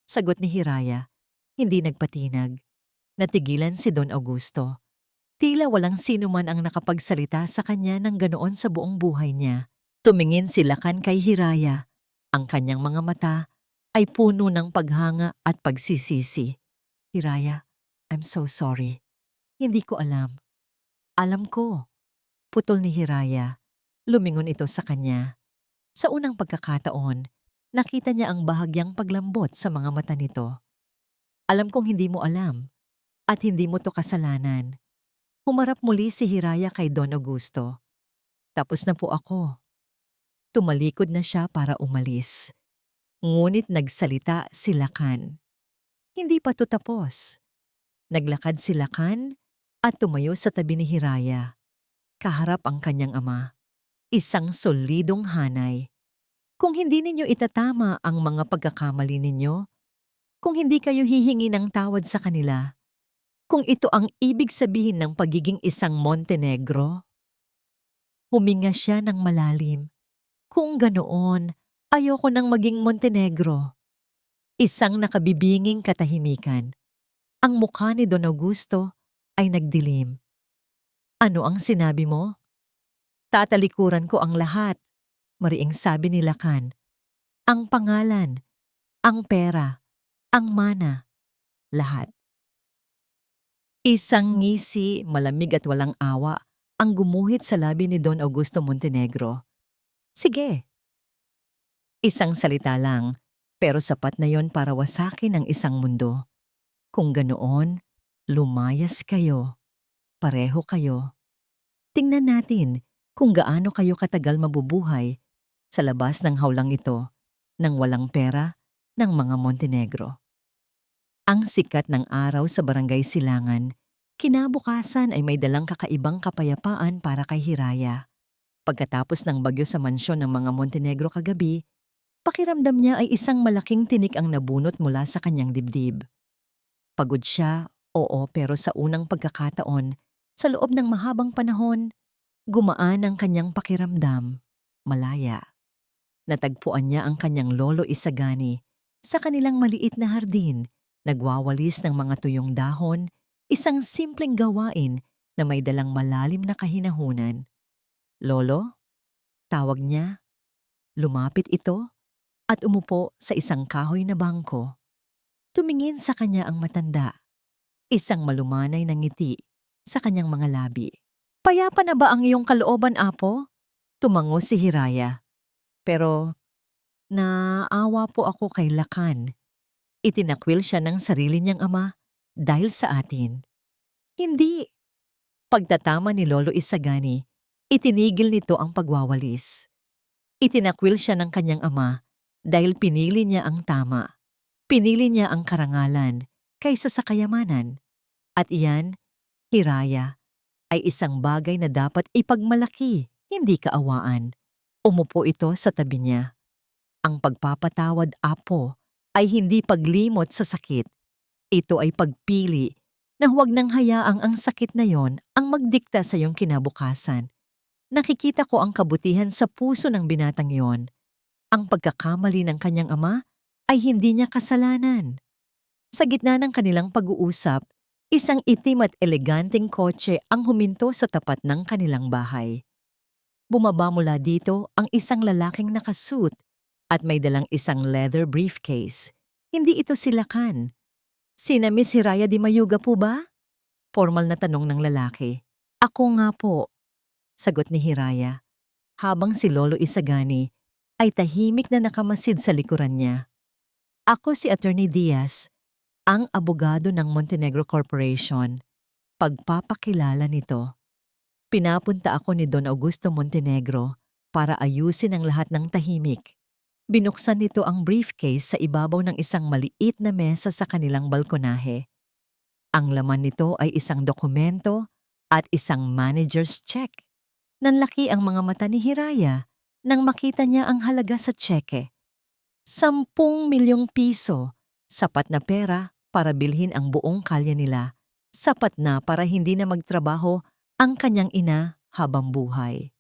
Sagot ni Hiraya, hindi nagpatinag. Natigilan si Don Augusto. Tila walang sino man ang nakapagsalita sa kanya ng ganoon sa buong buhay niya. Tumingin si Lacan kay Hiraya. Ang kanyang mga mata ay puno ng paghanga at pagsisisi. Hiraya, I'm so sorry. Hindi ko alam. Alam ko. Putol ni Hiraya. Lumingon ito sa kanya. Sa unang pagkakataon, nakita niya ang bahagyang paglambot sa mga mata nito. Alam kong hindi mo alam. At hindi mo to kasalanan. Humarap muli si Hiraya kay Don Augusto. Tapos na po ako. Tumalikod na siya para umalis. Ngunit nagsalita si Lacan. Hindi pa to tapos. Naglakad si Lacan at tumayo sa tabi ni Hiraya. Kaharap ang kanyang ama. Isang solidong hanay. Kung hindi ninyo itatama ang mga pagkakamali ninyo, kung hindi kayo hihingi ng tawad sa kanila, kung ito ang ibig sabihin ng pagiging isang Montenegro? Huminga siya ng malalim. Kung ganoon, ayoko nang maging Montenegro. Isang nakabibinging katahimikan. Ang mukha ni Don Augusto ay nagdilim. Ano ang sinabi mo? Tatalikuran ko ang lahat, mariing sabi ni Lacan. Ang pangalan, ang pera, ang mana, lahat. Isang ngisi, malamig at walang awa, ang gumuhit sa labi ni Don Augusto Montenegro. Sige. Isang salita lang, pero sapat na yon para wasakin ang isang mundo. Kung ganoon, lumayas kayo. Pareho kayo. Tingnan natin kung gaano kayo katagal mabubuhay sa labas ng hawlang ito, ng walang pera, ng mga Montenegro. Ang sikat ng araw sa Barangay Silangan, kinabukasan ay may dalang kakaibang kapayapaan para kay Hiraya. Pagkatapos ng bagyo sa mansyon ng mga Montenegro kagabi, pakiramdam niya ay isang malaking tinik ang nabunot mula sa kanyang dibdib. Pagod siya, oo, pero sa unang pagkakataon, sa loob ng mahabang panahon, gumaan ang kanyang pakiramdam, malaya. Natagpuan niya ang kanyang lolo Isagani sa kanilang maliit na hardin, nagwawalis ng mga tuyong dahon, isang simpleng gawain na may dalang malalim na kahinahunan. Lolo? Tawag niya. Lumapit ito at umupo sa isang kahoy na bangko. Tumingin sa kanya ang matanda, isang malumanay na ngiti sa kanyang mga labi. Payapa na ba ang iyong kalooban, Apo? Tumango si Hiraya. Pero naawa po ako kay Lakan. Itinakwil siya ng sarili niyang ama dahil sa atin. Hindi. Pagtatama ni Lolo Isagani, itinigil nito ang pagwawalis. Itinakwil siya ng kanyang ama dahil pinili niya ang tama. Pinili niya ang karangalan kaysa sa kayamanan. At iyan, Hiraya, ay isang bagay na dapat ipagmalaki, hindi kaawaan. Umupo ito sa tabi niya. Ang pagpapatawad, Apo, ay hindi paglimot sa sakit. Ito ay pagpili na huwag nang hayaang ang sakit na yon ang magdikta sa iyong kinabukasan. Nakikita ko ang kabutihan sa puso ng binatang yon. Ang pagkakamali ng kanyang ama ay hindi niya kasalanan. Sa gitna ng kanilang pag-uusap, isang itim at eleganteng kotse ang huminto sa tapat ng kanilang bahay. Bumaba mula dito ang isang lalaking nakasuit at may dalang isang leather briefcase. Hindi ito si Lakan. Sina Miss Hiraya Di Mayuga po ba? Formal na tanong ng lalaki. Ako nga po, sagot ni Hiraya, habang si Lolo Isagani ay tahimik na nakamasid sa likuran niya. Ako si Attorney Diaz, ang abogado ng Montenegro Corporation. Pagpapakilala nito. Pinapunta ako ni Don Augusto Montenegro para ayusin ang lahat ng tahimik. Binuksan nito ang briefcase sa ibabaw ng isang maliit na mesa sa kanilang balkonahe. Ang laman nito ay isang dokumento at isang manager's check. Nanlaki ang mga mata ni Hiraya nang makita niya ang halaga sa tseke. 10 milyong piso, sapat na pera para bilhin ang buong kalye nila. Sapat na para hindi na magtrabaho ang kanyang ina habang buhay.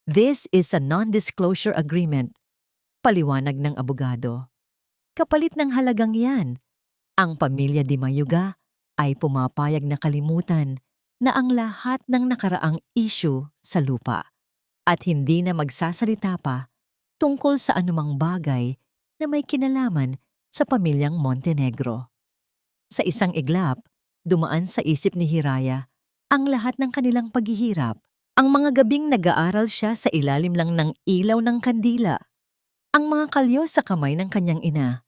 This is a non-disclosure agreement, paliwanag ng abogado. Kapalit ng halagang yan, ang pamilya Di Mayuga ay pumapayag na kalimutan na ang lahat ng nakaraang issue sa lupa at hindi na magsasalita pa tungkol sa anumang bagay na may kinalaman sa pamilyang Montenegro. Sa isang iglap, dumaan sa isip ni Hiraya ang lahat ng kanilang paghihirap. Ang mga gabing nag-aaral siya sa ilalim lang ng ilaw ng kandila. Ang mga kalyo sa kamay ng kanyang ina.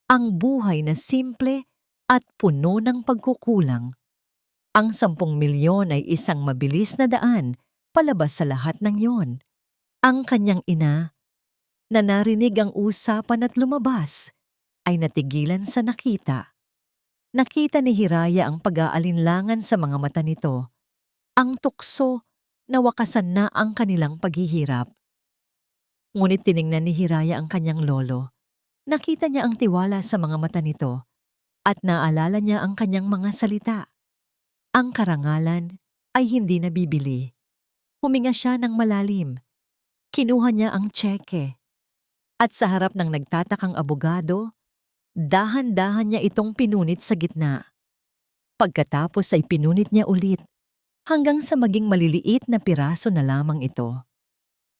Ang buhay na simple at puno ng pagkukulang. Ang 10 milyon ay isang mabilis na daan palabas sa lahat ng yon. Ang kanyang ina, na narinig ang usapan at lumabas, ay natigilan sa nakita. Nakita ni Hiraya ang pag-aalinlangan sa mga mata nito. Ang tukso na wakasan na ang kanilang paghihirap. Ngunit tiningnan ni Hiraya ang kanyang lolo. Nakita niya ang tiwala sa mga mata nito at naalala niya ang kanyang mga salita. Ang karangalan ay hindi nabibili. Huminga siya ng malalim. Kinuha niya ang tseke. At sa harap ng nagtatakang abogado, dahan-dahan niya itong pinunit sa gitna. Pagkatapos ay pinunit niya ulit hanggang sa maging maliliit na piraso na lamang ito.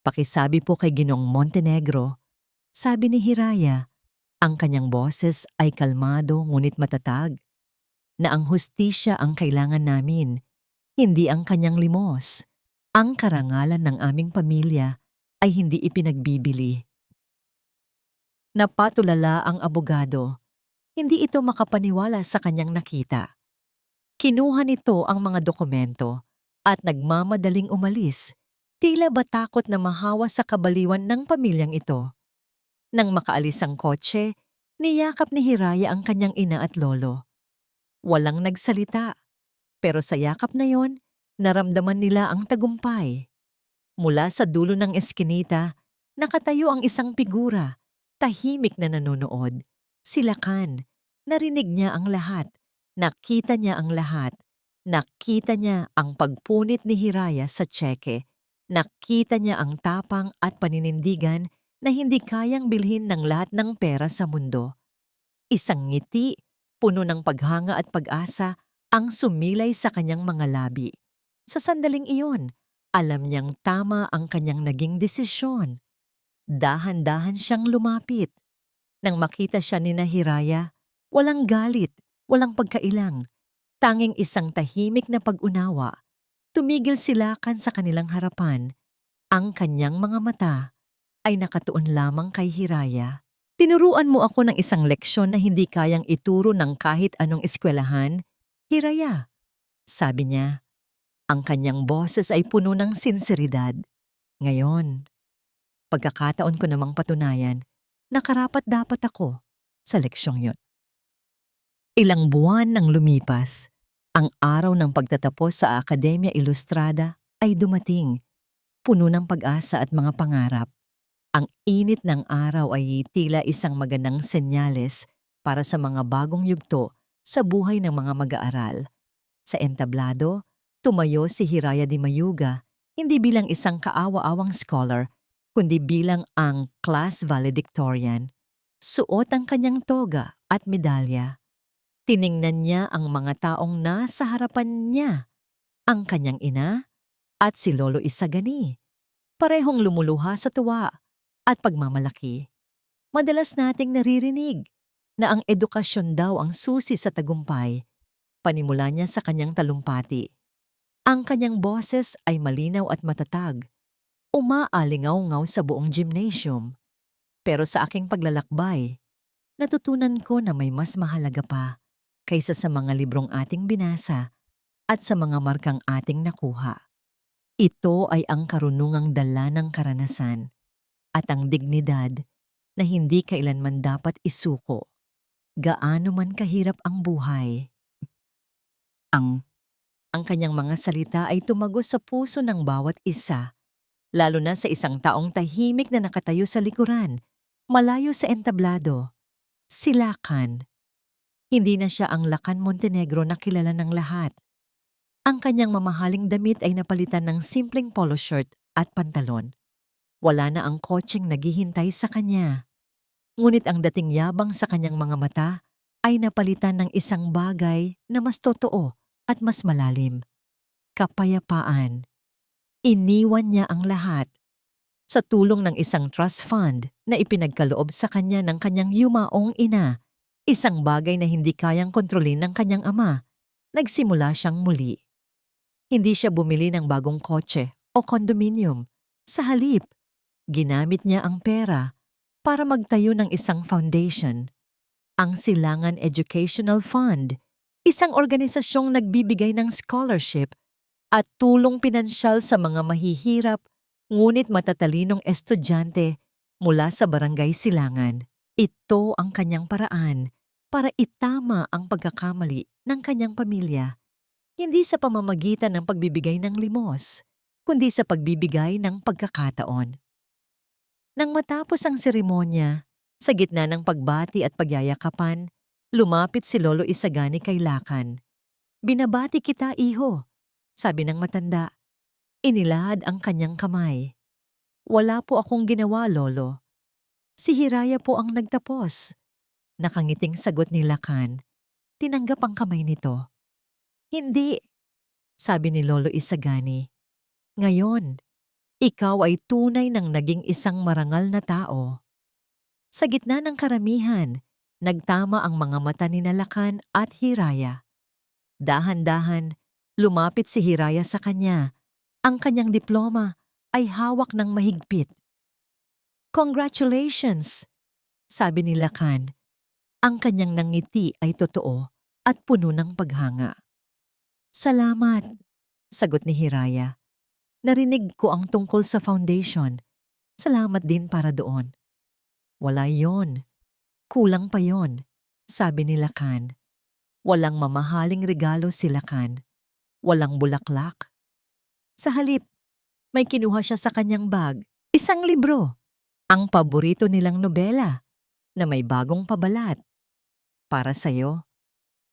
Pakisabi po kay Ginoong Montenegro, sabi ni Hiraya, ang kanyang boses ay kalmado ngunit matatag, na ang hustisya ang kailangan namin, hindi ang kanyang limos. Ang karangalan ng aming pamilya ay hindi ipinagbibili. Napatulala ang abogado. Hindi ito makapaniwala sa kanyang nakita. Kinuha nito ang mga dokumento at nagmamadaling umalis, tila ba takot na mahawa sa kabaliwan ng pamilyang ito. Nang makaalis ang kotse, niyakap ni Hiraya ang kanyang ina at lolo. Walang nagsalita, pero sa yakap na yon, naramdaman nila ang tagumpay. Mula sa dulo ng eskinita, nakatayo ang isang figura, tahimik na nanonood. Si Lakan. Narinig niya ang lahat. Nakita niya ang lahat. Nakita niya ang pagpunit ni Hiraya sa tseke. Nakita niya ang tapang at paninindigan na hindi kayang bilhin ng lahat ng pera sa mundo. Isang ngiti, puno ng paghanga at pag-asa, ang sumilay sa kanyang mga labi. Sa sandaling iyon, alam niyang tama ang kanyang naging desisyon. Dahan-dahan siyang lumapit. Nang makita siya ni Hiraya, walang galit, walang pagkailang, tanging isang tahimik na pag-unawa. Tumigil silakan sa kanilang harapan. Ang kanyang mga mata ay nakatuon lamang kay Hiraya. Tinuruan mo ako ng isang leksyon na hindi kayang ituro ng kahit anong eskwelahan, Hiraya. Sabi niya, ang kanyang boses ay puno ng sinseridad. Ngayon, pagkakataon ko namang patunayan na karapat-dapat ako sa leksyong yun. Ilang buwan nang lumipas, ang araw ng pagtatapos sa Akademya Ilustrada ay dumating, puno ng pag-asa at mga pangarap. Ang init ng araw ay tila isang magandang senyales para sa mga bagong yugto sa buhay ng mga mag-aaral. Sa entablado, tumayo si Hiraya de Mayuga, hindi bilang isang kaawa-awang scholar, kundi bilang ang class valedictorian. Suot ang kanyang toga at medalya. Tiningnan niya ang mga taong nasa harapan niya, ang kanyang ina at si Lolo Isagani. Parehong lumuluha sa tuwa at pagmamalaki. Madalas nating naririnig na ang edukasyon daw ang susi sa tagumpay. Panimula niya sa kanyang talumpati. Ang kanyang boses ay malinaw at matatag. Umaalingaw-ngaw sa buong gymnasium. Pero sa aking paglalakbay, natutunan ko na may mas mahalaga pa kaysa sa mga librong ating binasa at sa mga markang ating nakuha. Ito ay ang karunungang dala ng karanasan at ang dignidad na hindi kailanman dapat isuko, gaano man kahirap ang buhay. Ang kanyang mga salita ay tumagos sa puso ng bawat isa, lalo na sa isang taong tahimik na nakatayo sa likuran, malayo sa entablado. Si Lakan. Hindi na siya ang Lakan Montenegro na kilala ng lahat. Ang kanyang mamahaling damit ay napalitan ng simpleng polo shirt at pantalon. Wala na ang kotseng naghihintay sa kanya. Ngunit ang dating yabang sa kanyang mga mata ay napalitan ng isang bagay na mas totoo at mas malalim. Kapayapaan. Iniwan niya ang lahat. Sa tulong ng isang trust fund na ipinagkaloob sa kanya ng kanyang yumaong ina, isang bagay na hindi kayang kontrolin ng kanyang ama, nagsimula siyang muli. Hindi siya bumili ng bagong kotse o kondominium. Sa halip, ginamit niya ang pera para magtayo ng isang foundation, ang Silangan Educational Fund, isang organisasyong nagbibigay ng scholarship at tulong pinansyal sa mga mahihirap ngunit matatalinong estudyante mula sa barangay Silangan. Ito ang kanyang paraan para itama ang pagkakamali ng kanyang pamilya, hindi sa pamamagitan ng pagbibigay ng limos, kundi sa pagbibigay ng pagkakataon. Nang matapos ang seremonya, sa gitna ng pagbati at pagyayakapan, lumapit si Lolo Isagani kay Lakan. "Binabati kita, iho," sabi ng matanda. Inilahad ang kanyang kamay. "Wala po akong ginawa, Lolo. Si Hiraya po ang nagtapos." Nakangiting sagot ni Lakan. Tinanggap ang kamay nito. "Hindi," sabi ni Lolo Isagani. "Ngayon, ikaw ay tunay ng naging isang marangal na tao." Sa gitna ng karamihan, nagtama ang mga mata ni Lakan at Hiraya. Dahan-dahan, lumapit si Hiraya sa kanya. Ang kanyang diploma ay hawak ng mahigpit. "Congratulations," sabi ni Lakan. Ang kanyang nangiti ay totoo at puno ng paghanga. "Salamat," sagot ni Hiraya. "Narinig ko ang tungkol sa foundation. Salamat din para doon." "Wala yon. Kulang pa yon," sabi ni Lakan. Walang mamahaling regalo si Lakan. Walang bulaklak. Sa halip, may kinuha siya sa kanyang bag, isang libro, ang paborito nilang nobela, na may bagong pabalat. "Para sa'yo."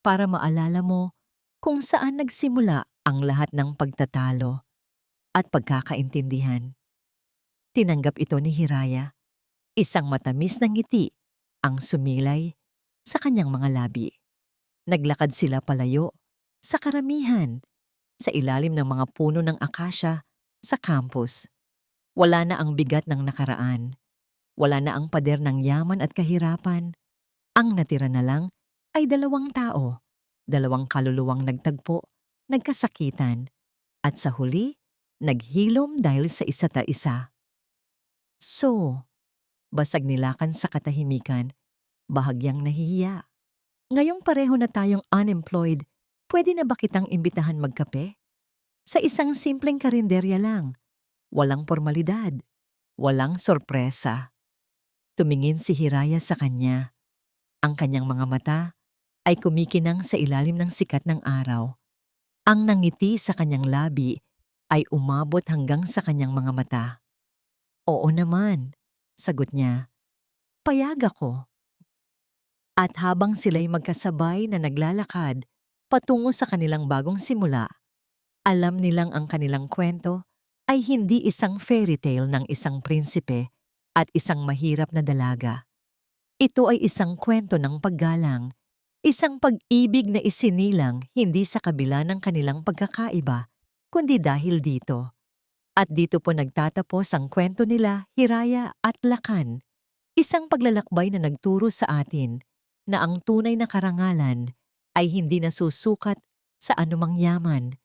para maalala mo kung saan nagsimula ang lahat ng pagtatalo at pagkakaintindihan. Tinanggap ito ni Hiraya, isang matamis na ngiti ang sumilay sa kanyang mga labi. Naglakad sila palayo sa karamihan sa ilalim ng mga puno ng akasya sa campus. Wala na ang bigat ng nakaraan. Wala na ang pader ng yaman at kahirapan. Ang natira na lang ay dalawang tao, dalawang kaluluwang nagtagpo, nagkasakitan, at sa huli, naghilom dahil sa isa't isa. So, basag nilakan sa katahimikan, bahagyang nahihiya. Ngayong pareho na tayong unemployed, pwede na ba kitang imbitahan magkape? Sa isang simpleng karinderya lang, walang formalidad, walang sorpresa. Tumingin si Hiraya sa kanya. Ang kanyang mga mata ay kumikinang sa ilalim ng sikat ng araw. Ang nangiti sa kanyang labi ay umabot hanggang sa kanyang mga mata. Oo naman, sagot niya. Payag ako. At habang sila'y magkasabay na naglalakad patungo sa kanilang bagong simula, alam nilang ang kanilang kwento ay hindi isang fairy tale ng isang prinsipe at isang mahirap na dalaga. Ito ay isang kwento ng paggalang, isang pag-ibig na isinilang hindi sa kabila ng kanilang pagkakaiba, kundi dahil dito. At dito po nagtatapos ang kwento nila, Hiraya at Lakan, isang paglalakbay na nagturo sa atin na ang tunay na karangalan ay hindi nasusukat sa anumang yaman,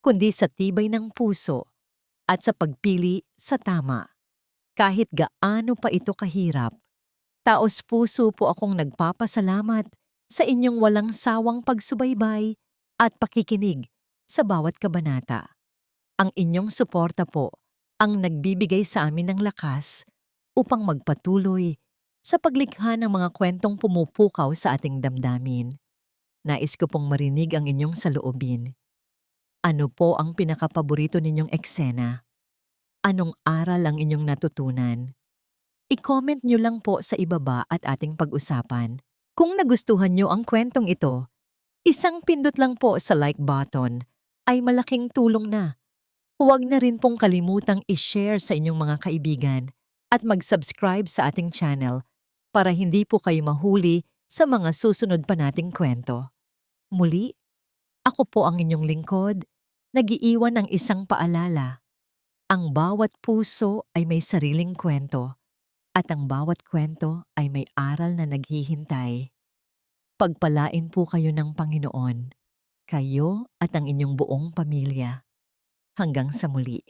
kundi sa tibay ng puso at sa pagpili sa tama. Kahit gaano pa ito kahirap, taos-puso po akong nagpapasalamat sa inyong walang sawang pagsubaybay at pakikinig sa bawat kabanata. Ang inyong suporta po ang nagbibigay sa amin ng lakas upang magpatuloy sa paglikha ng mga kwentong pumupukaw sa ating damdamin. Nais ko pong marinig ang inyong saloobin. Ano po ang pinakapaborito ninyong eksena? Anong aral ang inyong natutunan? I-comment nyo lang po sa ibaba at ating pag-usapan. Kung nagustuhan nyo ang kwentong ito, isang pindot lang po sa like button ay malaking tulong na. Huwag na rin pong kalimutang i-share sa inyong mga kaibigan at mag-subscribe sa ating channel para hindi po kayo mahuli sa mga susunod pa nating kwento. Muli, ako po ang inyong lingkod, nag-iiwan ng isang paalala. Ang bawat puso ay may sariling kwento at ang bawat kwento ay may aral na naghihintay. Pagpalain po kayo ng Panginoon, kayo at ang inyong buong pamilya. Hanggang sa muli.